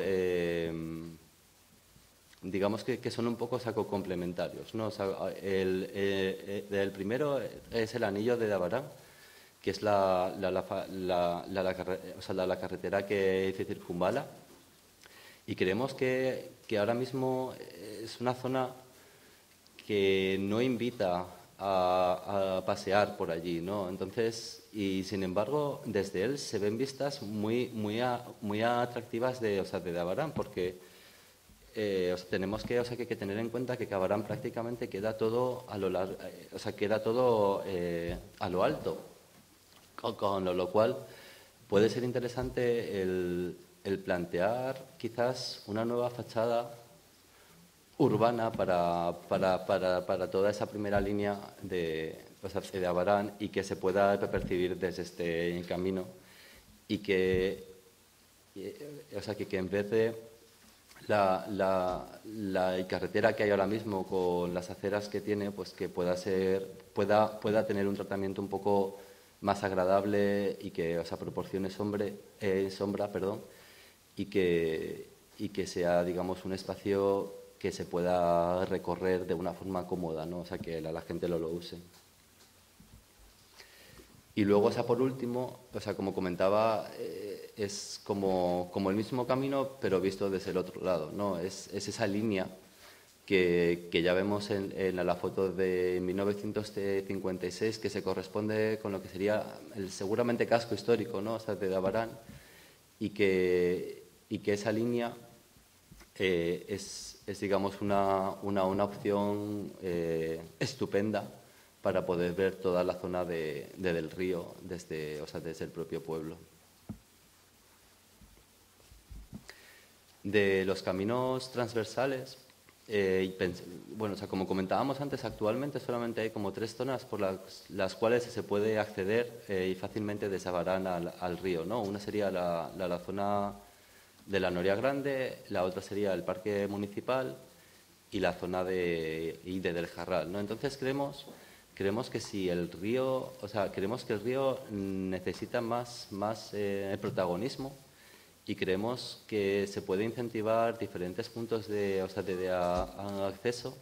digamos que son un poco complementarios, ¿no? El primero es el anillo de Abarán, que es la carretera que circunvala, y creemos que ahora mismo es una zona que no invita a pasear por allí, ¿no? Entonces, y sin embargo, desde él se ven vistas muy atractivas de Abarán, porque tenemos que tener en cuenta que Abarán prácticamente queda todo a lo largo, a lo alto, con lo cual puede ser interesante el plantear quizás una nueva fachada urbana para toda esa primera línea de Abarán, y que se pueda percibir desde este camino, y que en vez de la carretera que hay ahora mismo con las aceras que tiene, pues que pueda tener un tratamiento un poco más agradable, y que proporcione sombra, y que sea, digamos, un espacio que se pueda recorrer de una forma cómoda, ¿no? Que la gente lo use. Y luego, por último, como comentaba, es como el mismo camino, pero visto desde el otro lado, ¿no? Es esa línea que ya vemos en la foto de 1956, que se corresponde con lo que sería el seguramente casco histórico, ¿no? De Abarán, y que esa línea es digamos, una opción estupenda para poder ver toda la zona del río desde el propio pueblo. De los caminos transversales, bueno, o sea, como comentábamos antes, actualmente solamente hay como 3 zonas por las cuales se puede acceder y fácilmente desabarán al río, ¿no? Una sería la zona de la Noria Grande, la otra sería el Parque Municipal y la zona del Jarral, ¿no? Entonces creemos que si el río, o sea, creemos que el río necesita más protagonismo, y creemos que se puede incentivar diferentes puntos de acceso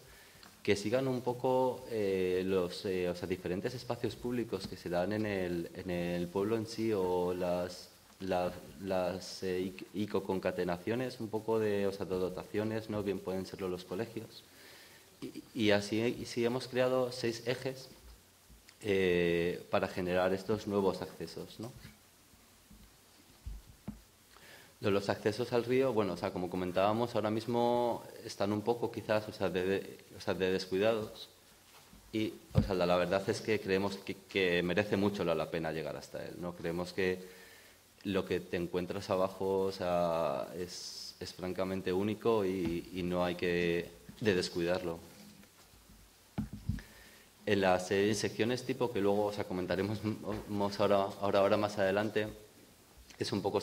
que sigan un poco los diferentes espacios públicos que se dan en el pueblo en sí, o las icoconcatenaciones un poco de dotaciones, ¿no? Bien pueden serlo los colegios. Y así hemos creado 6 ejes para generar estos nuevos accesos, ¿no? Los accesos al río, bueno, o sea, como comentábamos, ahora mismo están un poco quizás de descuidados, y la verdad es que creemos que merece mucho la pena llegar hasta él, ¿no? Creemos que lo que te encuentras abajo, o sea, es francamente único y no hay que descuidarlo. En las secciones tipo, que luego comentaremos ahora más adelante, es un poco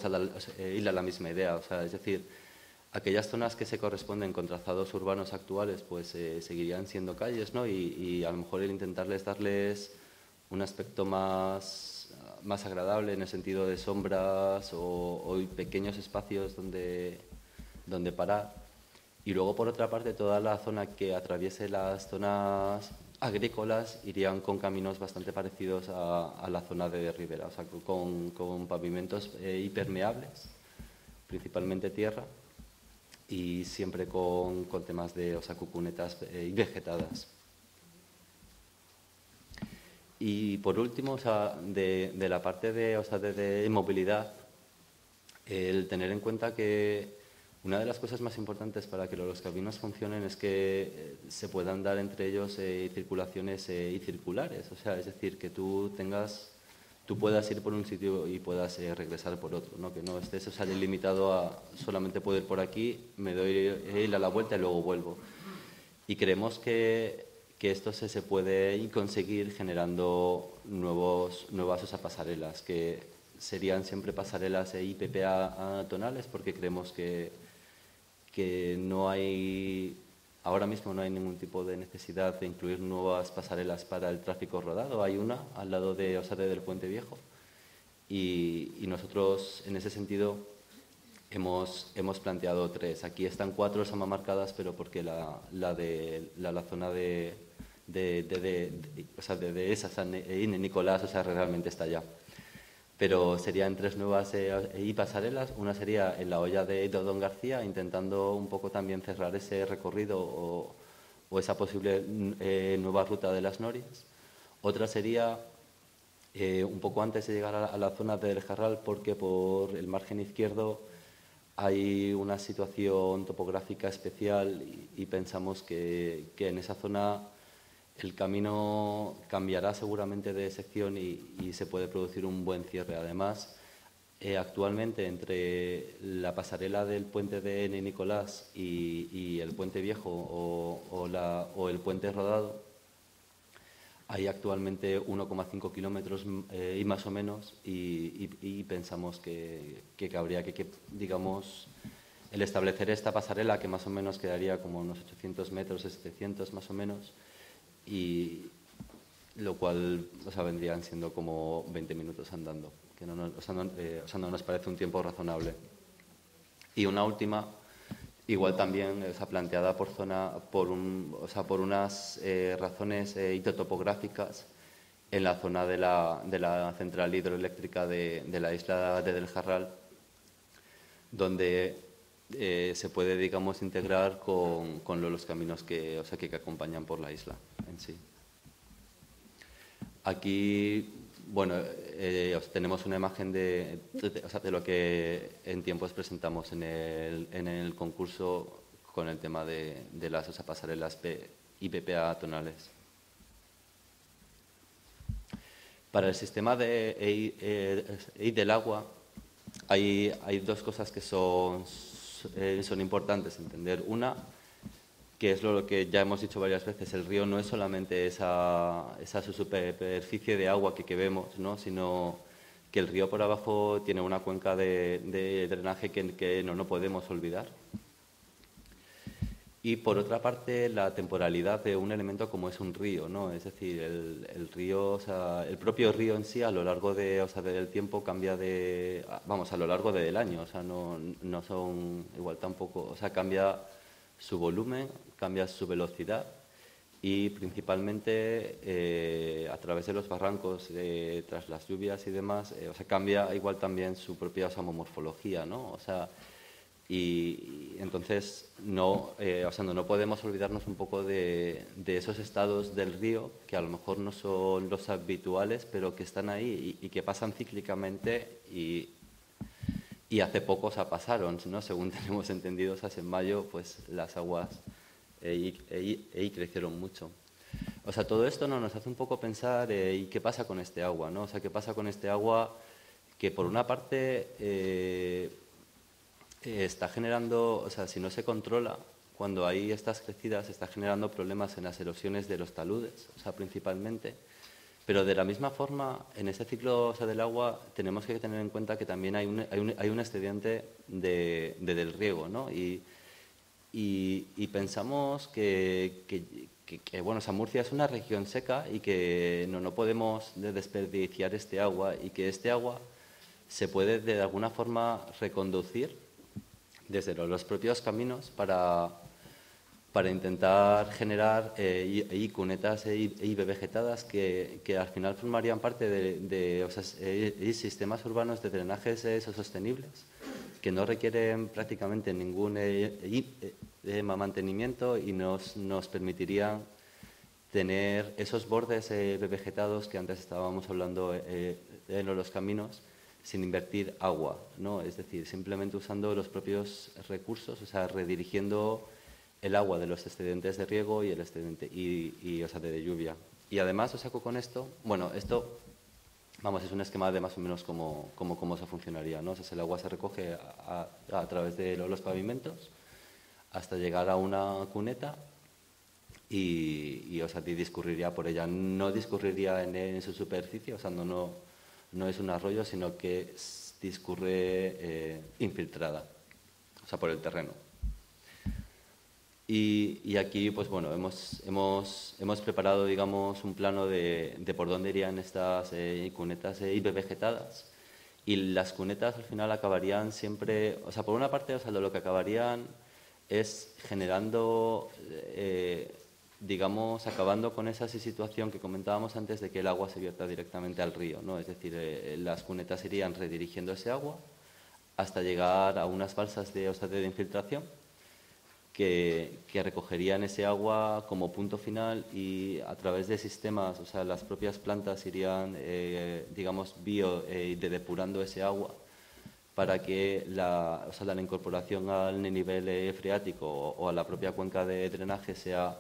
ir a la misma idea, o sea, es decir, aquellas zonas que se corresponden con trazados urbanos actuales, pues seguirían siendo calles, ¿no? Y a lo mejor el intentarles darles un aspecto más agradable en el sentido de sombras o pequeños espacios donde parar. Y luego, por otra parte, toda la zona que atraviese las zonas agrícolas irían con caminos bastante parecidos a la zona de ribera, o sea, con pavimentos impermeables, principalmente tierra, y siempre con temas de cucunetas vegetadas. Y por último, de la parte de movilidad, el tener en cuenta que una de las cosas más importantes para que los caminos funcionen es que se puedan dar entre ellos circulaciones y circulares, o sea, es decir, que tú puedas ir por un sitio y puedas regresar por otro, ¿no? Que no estés limitado a solamente puedo ir por aquí, me doy ir a la vuelta y luego vuelvo. Y creemos que esto se puede conseguir generando nuevas pasarelas, que serían siempre pasarelas IPPA tonales, porque creemos que ahora mismo no hay ningún tipo de necesidad de incluir nuevas pasarelas para el tráfico rodado. Hay una al lado del Puente Viejo, y nosotros en ese sentido hemos planteado 3. Aquí están 4 marcadas, pero porque la zona de esa San Nicolás, realmente está allá. Pero serían 3 nuevas pasarelas. Una sería en la hoya de Dodón García, intentando un poco también cerrar ese recorrido o esa posible nueva ruta de las Norias. Otra sería un poco antes de llegar a la zona del Jarral, porque por el margen izquierdo hay una situación topográfica especial y pensamos que en esa zona el camino cambiará seguramente de sección y se puede producir un buen cierre. Además, actualmente entre la pasarela del puente de N. Nicolás y el puente viejo o el puente rodado, hay actualmente 1,5 kilómetros y más o menos, y pensamos que habría que, digamos, el establecer esta pasarela, que más o menos quedaría como unos 800 metros, 700 más o menos, y lo cual vendrían siendo como 20 minutos andando, que no nos parece un tiempo razonable. Y una última, igual también planteada por unas razones hidrotopográficas en la zona de la central hidroeléctrica de la isla de Del Jarral, donde se puede, digamos, integrar con los caminos que acompañan por la isla en sí. Aquí, bueno, tenemos una imagen de lo que en tiempos presentamos en el concurso con el tema de las pasarelas IPPA tonales. Para el sistema del agua hay 2 cosas que son importantes entender. Una, que es lo que ya hemos dicho varias veces, el río no es solamente esa superficie de agua que vemos, ¿no? Sino que el río por abajo tiene una cuenca de drenaje que no podemos olvidar. Y por otra parte, la temporalidad de un elemento como es un río, ¿no? Es decir, el río, o sea, el propio río en sí a lo largo del tiempo cambia a lo largo del año, o sea, no son igual tampoco, o sea, cambia su volumen, cambia su velocidad y principalmente a través de los barrancos, tras las lluvias y demás, o sea, cambia igual también su propia morfología, ¿no? O sea, y entonces no podemos olvidarnos un poco de esos estados del río que a lo mejor no son los habituales, pero que están ahí y que pasan cíclicamente y hace poco pasaron, ¿no? Según tenemos entendido, en mayo pues las aguas crecieron mucho. O sea, todo esto nos hace un poco pensar ¿y qué pasa con este agua, ¿no? O sea, ¿qué pasa con este agua que por una parte está generando, o sea, si no se controla, cuando hay estas crecidas, está generando problemas en las erosiones de los taludes, o sea, principalmente. Pero de la misma forma, en ese ciclo, o sea, del agua, tenemos que tener en cuenta que también hay un excedente del riego, ¿no? Y pensamos que bueno, Murcia es una región seca y que no podemos desperdiciar este agua y que este agua se puede de alguna forma reconducir desde los propios caminos para intentar generar cunetas y vegetadas que al final formarían parte de sistemas urbanos de drenajes sostenibles que no requieren prácticamente ningún mantenimiento y nos permitirían tener esos bordes vegetados que antes estábamos hablando en los caminos sin invertir agua, ¿no? Es decir, simplemente usando los propios recursos, o sea, redirigiendo el agua de los excedentes de riego y el excedente de lluvia. Y además, con esto, bueno, esto, vamos, es un esquema de más o menos cómo se funcionaría, ¿no? O sea, el agua se recoge a través de los pavimentos hasta llegar a una cuneta y discurriría por ella. No discurriría en su superficie, o sea, no es un arroyo, sino que discurre infiltrada, o sea, por el terreno. Y aquí, pues bueno, hemos preparado, digamos, un plano de por dónde irían estas cunetas vegetadas. Y las cunetas al final acabarían siempre, o sea, por una parte, o sea, lo que acabarían es generando, digamos, acabando con esa situación que comentábamos antes de que el agua se vierta directamente al río, ¿no? Es decir, las cunetas irían redirigiendo ese agua hasta llegar a unas balsas de infiltración que recogerían ese agua como punto final y a través de sistemas, o sea, las propias plantas irían, digamos, depurando ese agua para que la incorporación al nivel freático o a la propia cuenca de drenaje sea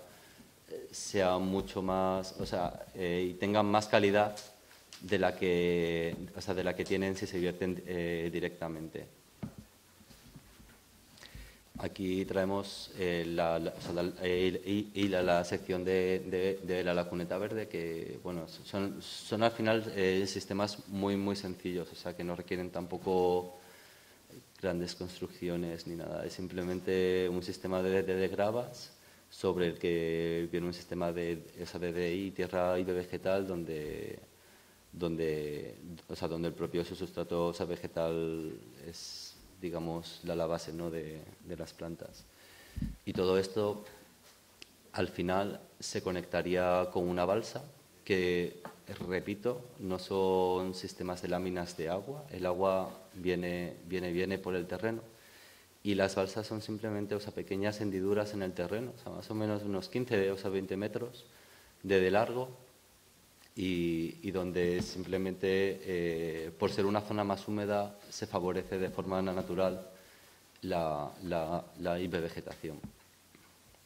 mucho más, o sea, y tengan más calidad de la que tienen si se vierten directamente. Aquí traemos la sección de la cuneta verde, que bueno, son al final sistemas muy, muy sencillos, o sea, que no requieren tampoco grandes construcciones ni nada. Es simplemente un sistema de gravas sobre el que viene un sistema de tierra y de vegetal donde el propio sustrato vegetal es, digamos, la base, ¿no? de las plantas. Y todo esto, al final, se conectaría con una balsa que, repito, no son sistemas de láminas de agua. El agua viene por el terreno y las balsas son simplemente, o sea, pequeñas hendiduras en el terreno, o sea, más o menos unos 15 o 20 metros de largo y donde simplemente, por ser una zona más húmeda, se favorece de forma natural la vegetación.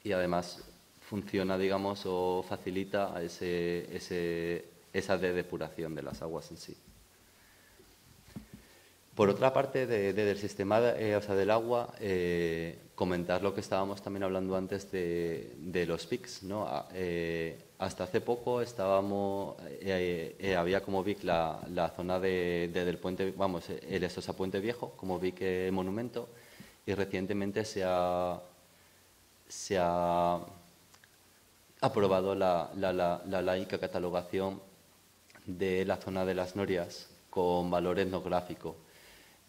Y además funciona, digamos, o facilita esa depuración de las aguas en sí. Por otra parte, del sistema del agua, comentar lo que estábamos también hablando antes de los PICs, ¿no? Hasta hace poco había como BIC la zona del puente, vamos, el Estosa Puente Viejo, como BIC monumento, y recientemente se ha aprobado la laica catalogación de la zona de las Norias con valor etnográfico.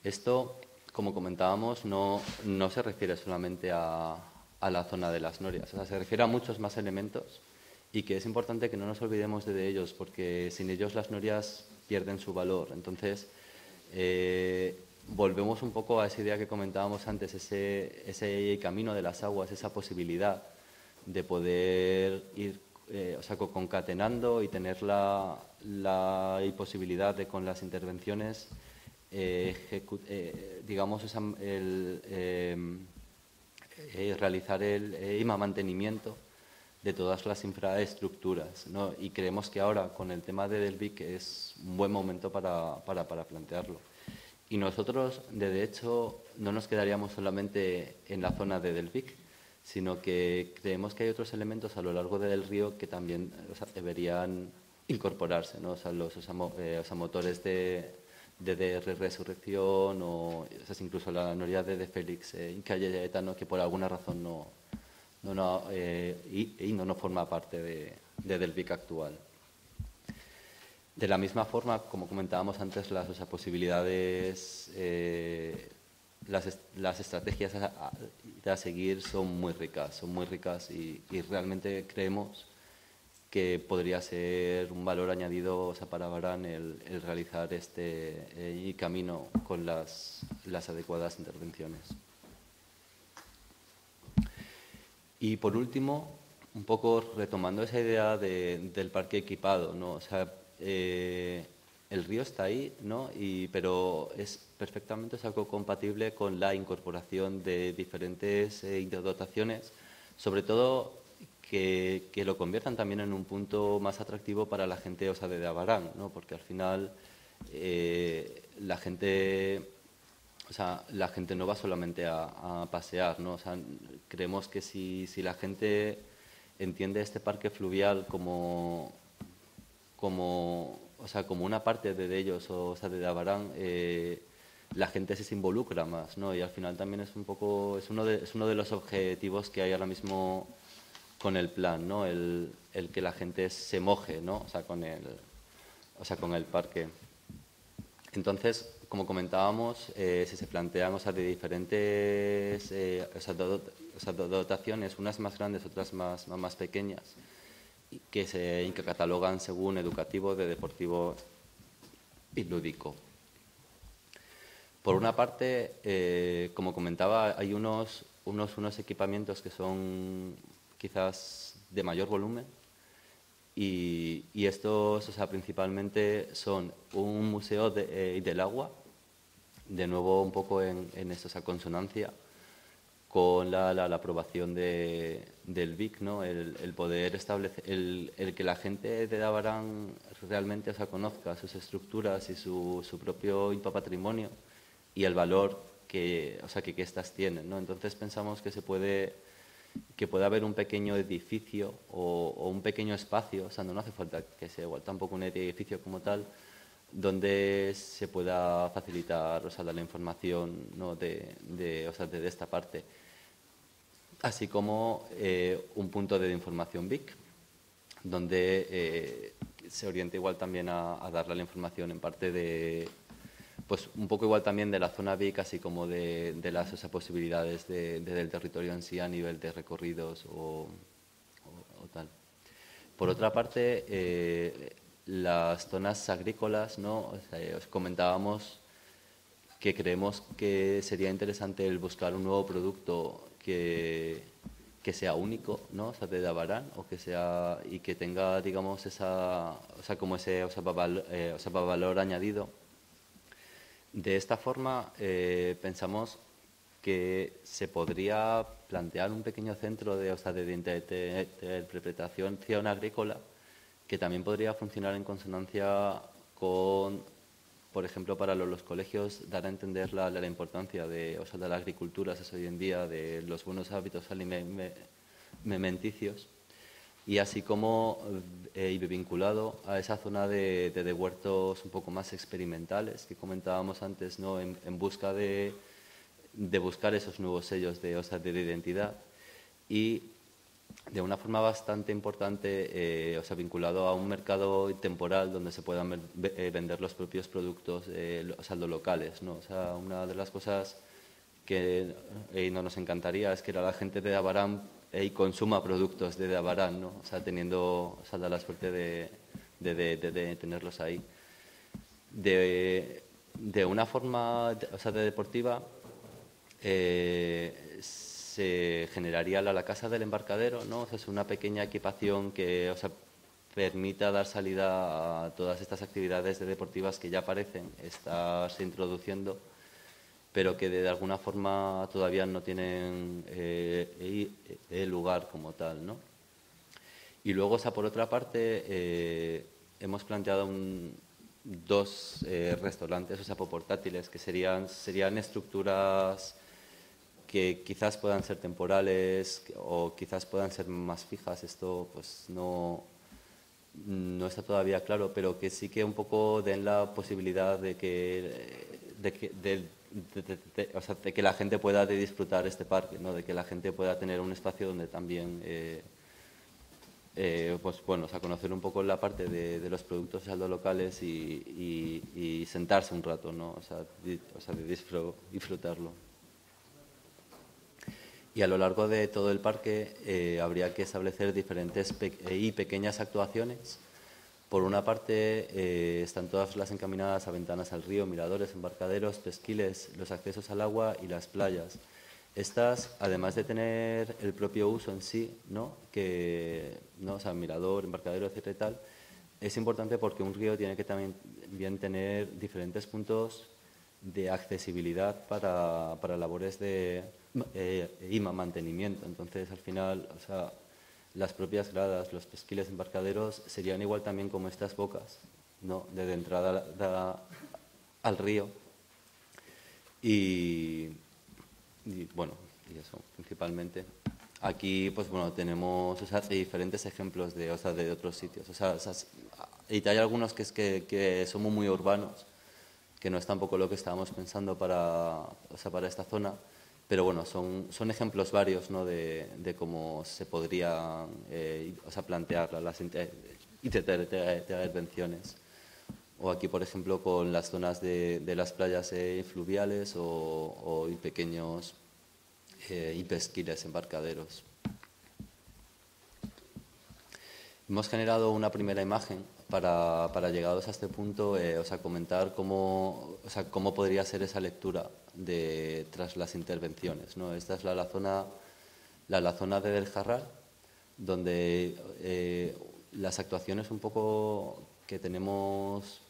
Esto, como comentábamos, no se refiere solamente a la zona de las Norias, o sea, se refiere a muchos más elementos y que es importante que no nos olvidemos de ellos, porque sin ellos las Norias pierden su valor. Entonces, volvemos un poco a esa idea que comentábamos antes, ese camino de las aguas, esa posibilidad de poder ir concatenando y tener la posibilidad de, con las intervenciones, realizar el mantenimiento de todas las infraestructuras, ¿no? Y creemos que ahora, con el tema del BIC, es un buen momento para plantearlo. Y nosotros, de hecho, no nos quedaríamos solamente en la zona de Del Vic, sino que creemos que hay otros elementos a lo largo del río que también deberían incorporarse, ¿no? O sea, los motores de resurrección o incluso la noria de Félix Incayeta, ¿no? Que por alguna razón no forma parte de Del Vic actual. De la misma forma, como comentábamos antes, las posibilidades, las estrategias a seguir son muy ricas y realmente creemos que podría ser un valor añadido para Abarán el realizar este camino con las adecuadas intervenciones. Y por último, un poco retomando esa idea del parque equipado, ¿no? O sea, el río está ahí, ¿no? Pero es perfectamente algo compatible con la incorporación de diferentes dotaciones, sobre todo que lo conviertan también en un punto más atractivo para la gente de Abarán, ¿no? Porque al final la gente no va solamente a pasear, ¿no? O sea, creemos que si la gente entiende este parque fluvial como una parte de ellos, de Abarán, la gente se involucra más, ¿no? Y al final también es uno de los objetivos que hay ahora mismo con el plan, ¿no? El que la gente se moje, ¿no? Con el parque. Entonces, como comentábamos, si se plantean de diferentes dotaciones, unas más grandes, otras más pequeñas, que se catalogan según educativo, de deportivo y lúdico. Por una parte, como comentaba, hay unos equipamientos que son quizás de mayor volumen y estos principalmente son un museo del agua, de nuevo un poco en esa consonancia con la aprobación del BIC, ¿no? El poder establecer, el que la gente de Abarán realmente conozca sus estructuras y su propio patrimonio y el valor que éstas tienen, ¿no? Entonces pensamos que puede haber un pequeño edificio o un pequeño espacio, no hace falta que sea igual tampoco un edificio como tal, donde se pueda facilitar la información, ¿no? de esta parte, así como un punto de información BIC, donde se orienta igual también a darle la información en parte pues un poco igual también de la zona BIC, así como de las posibilidades del territorio en sí a nivel de recorridos o tal. Por otra parte, las zonas agrícolas, ¿no? Os comentábamos que creemos que sería interesante el buscar un nuevo producto que sea único, ¿no? De Abarán, y que tenga, digamos, ese valor añadido. De esta forma, pensamos que se podría plantear un pequeño centro de interpretación agrícola que también podría funcionar en consonancia con por ejemplo, para los colegios, dar a entender la importancia de, o sea, de la agricultura hoy en día, de los buenos hábitos alimenticios, y así como vinculado a esa zona de huertos un poco más experimentales que comentábamos antes, ¿no? En busca de buscar esos nuevos sellos de identidad, y de una forma bastante importante, vinculado a un mercado temporal donde se puedan vender los propios productos locales, ¿no? O sea, una de las cosas que no nos encantaría es que la gente de Abarán consuma productos de Abarán, ¿no? O sea, teniendo la suerte de tenerlos ahí. De una forma deportiva, se generaría la casa del embarcadero, ¿no? O sea, es una pequeña equipación que permita dar salida a todas estas actividades deportivas que ya parecen estarse introduciendo, pero que de alguna forma todavía no tienen lugar como tal, ¿no? Y luego, por otra parte, hemos planteado dos restaurantes, portátiles, que serían estructuras que quizás puedan ser temporales o quizás puedan ser más fijas. Esto pues no está todavía claro, pero que sí que un poco den la posibilidad de que la gente pueda disfrutar este parque, ¿no? De que la gente pueda tener un espacio donde también conocer un poco la parte de los productos locales y sentarse un rato, ¿no? De disfrutarlo. Y a lo largo de todo el parque habría que establecer diferentes y pequeñas actuaciones. Por una parte, están todas las encaminadas a ventanas al río, miradores, embarcaderos, pesquiles, los accesos al agua y las playas. Estas, además de tener el propio uso en sí, ¿no? Mirador, embarcadero, etcétera y tal, es importante porque un río tiene que también tener diferentes puntos de accesibilidad para labores y mantenimiento. Entonces, al final, las propias gradas, los pesquiles, embarcaderos serían igual también como estas bocas, ¿no? De entrada al río. Y eso, principalmente. Aquí, pues bueno, tenemos diferentes ejemplos de otros sitios. Y hay algunos que son muy urbanos, que no es tampoco lo que estábamos pensando para esta zona, pero bueno, son ejemplos varios, ¿no? de cómo se podrían plantear las intervenciones. O aquí, por ejemplo, con las zonas de las playas fluviales o pequeños pesquiles, embarcaderos. Hemos generado una primera imagen para llegados a este punto, comentar cómo podría ser esa lectura tras las intervenciones, ¿no? Esta es la zona de Del Jarral, donde las actuaciones un poco que tenemos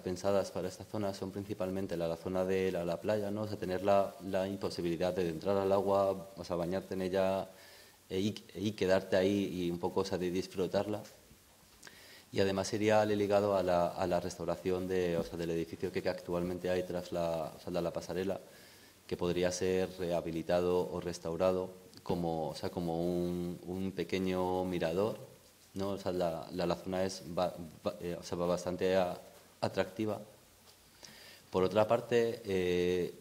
pensadas para esta zona son principalmente la zona de la playa, ¿no? Tener la imposibilidad de entrar al agua, bañarte en ella y quedarte ahí y un poco de disfrutarla. Y además iría ligado a la restauración del edificio que actualmente hay tras la pasarela, que podría ser rehabilitado o restaurado como un pequeño mirador, ¿no? La zona es bastante atractiva. Por otra parte,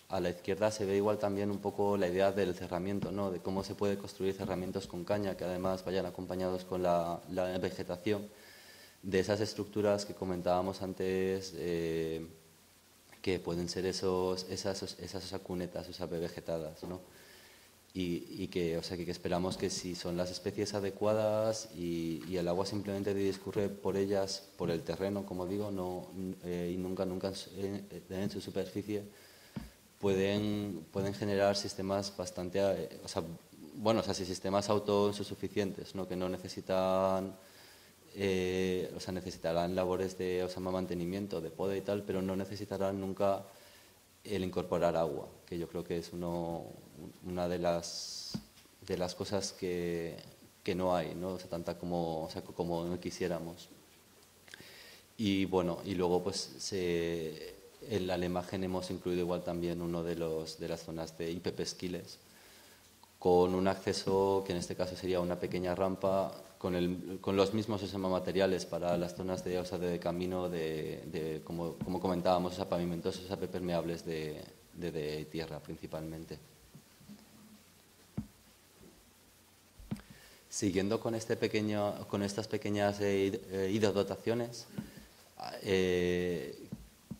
a la izquierda se ve igual también un poco la idea del cerramiento, ¿no? De cómo se puede construir cerramientos con caña que además vayan acompañados con la vegetación, de esas estructuras que comentábamos antes, que pueden ser esas cunetas, vegetadas, ¿no? Y que esperamos que si son las especies adecuadas y el agua simplemente discurre por ellas, por el terreno, como digo, y nunca en su superficie, pueden generar sistemas bastante, sistemas autosuficientes, ¿no? Que no necesitan, necesitarán labores de mantenimiento, de poda y tal, pero no necesitarán nunca el incorporar agua, que yo creo que es una de las cosas que no hay, ¿no? Tanta como quisiéramos. Y bueno, y luego pues en la imagen hemos incluido igual también uno de las zonas de IPP Esquiles, con un acceso que en este caso sería una pequeña rampa con los mismos materiales para las zonas de camino, como comentábamos, pavimentos permeables de tierra principalmente. Siguiendo con estas pequeñas hidrodotaciones,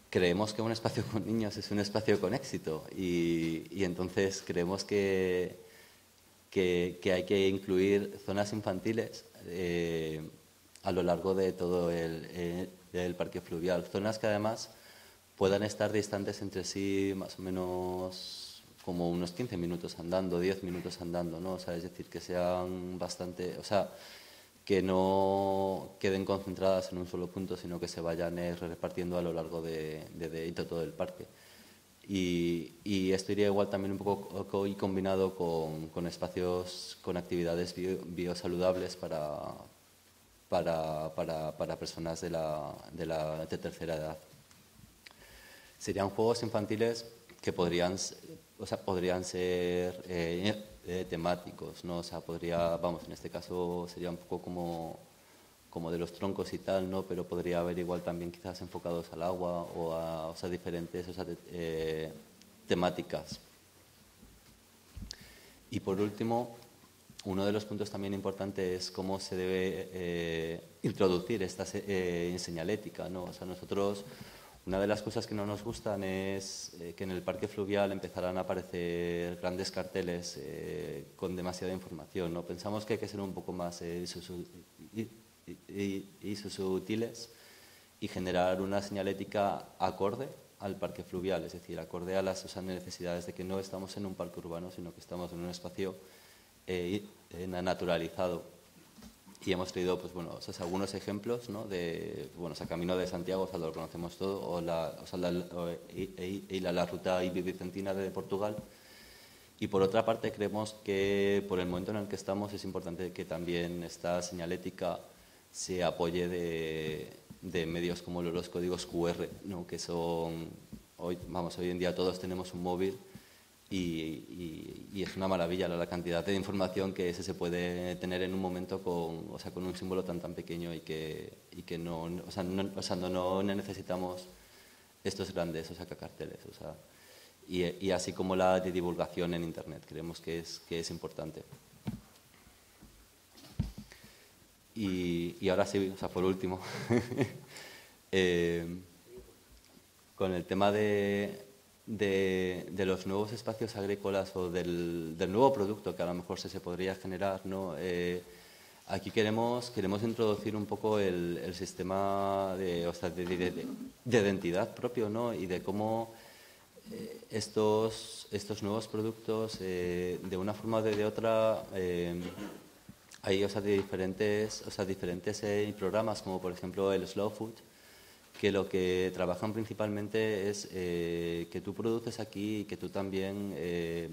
creemos que un espacio con niños es un espacio con éxito y entonces creemos que hay que incluir zonas infantiles a lo largo de todo el parque fluvial. Zonas que además puedan estar distantes entre sí más o menos como unos 15 minutos andando, 10 minutos andando, ¿no? O sea, es decir, que sean bastante, o sea, que no queden concentradas en un solo punto, sino que se vayan repartiendo a lo largo de todo el parque. Y esto iría igual también un poco y combinado con espacios, con actividades biosaludables para personas de tercera edad. Serían juegos infantiles que podrían ser temáticos, ¿no? O sea, en este caso sería un poco como de los troncos y tal, ¿no? Pero podría haber igual también quizás enfocados al agua o a diferentes temáticas. Y por último, uno de los puntos también importantes es cómo se debe introducir esta señalética, ¿no? O sea, nosotros, una de las cosas que no nos gustan es que en el parque fluvial empezarán a aparecer grandes carteles con demasiada información, ¿no? Pensamos que hay que ser un poco más útiles y generar una señalética acorde al parque fluvial, es decir, acorde a las necesidades de que no estamos en un parque urbano, sino que estamos en un espacio naturalizado. Y hemos traído pues, algunos ejemplos, ¿no? Camino de Santiago, o sea, lo conocemos todo, la ruta ibicentina de Portugal. Y por otra parte, creemos que por el momento en el que estamos es importante que también esta señalética se apoye de medios como los códigos QR, ¿no? Que son, hoy en día todos tenemos un móvil y es una maravilla la cantidad de información que se puede tener en un momento con un símbolo tan pequeño y que no necesitamos estos grandes carteles. Y así como la de divulgación en Internet, creemos que es importante. Y ahora sí, por último, con el tema de los nuevos espacios agrícolas o del nuevo producto que a lo mejor se podría generar, ¿no? Aquí queremos introducir un poco el sistema de identidad propio, ¿no? Y de cómo estos nuevos productos, de una forma o de otra, hay diferentes programas, como por ejemplo el Slow Food, que lo que trabajan principalmente es que tú produces aquí y que tú también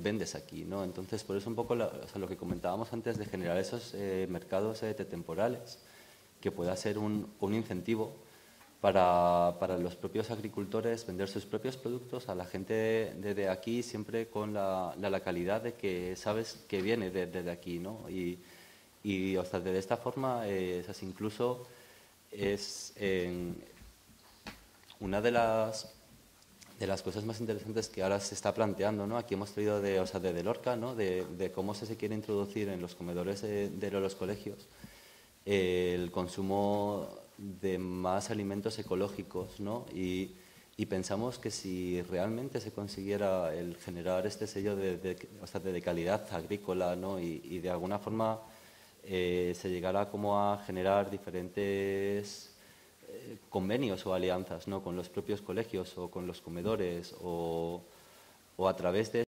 vendes aquí, ¿no? Entonces, por eso un poco lo que comentábamos antes de generar esos mercados temporales, que pueda ser un incentivo para los propios agricultores vender sus propios productos a la gente de aquí, siempre con la calidad de que sabes que viene de aquí, ¿no? Y de esta forma, incluso es una de las cosas más interesantes que ahora se está planteando, ¿no? Aquí hemos traído de Lorca, ¿no? De cómo se quiere introducir en los comedores de los colegios el consumo de más alimentos ecológicos, ¿no? Y pensamos que si realmente se consiguiera el generar este sello de calidad agrícola, ¿no? Y de alguna forma se llegara como a generar diferentes convenios o alianzas, ¿no? Con los propios colegios o con los comedores o a través de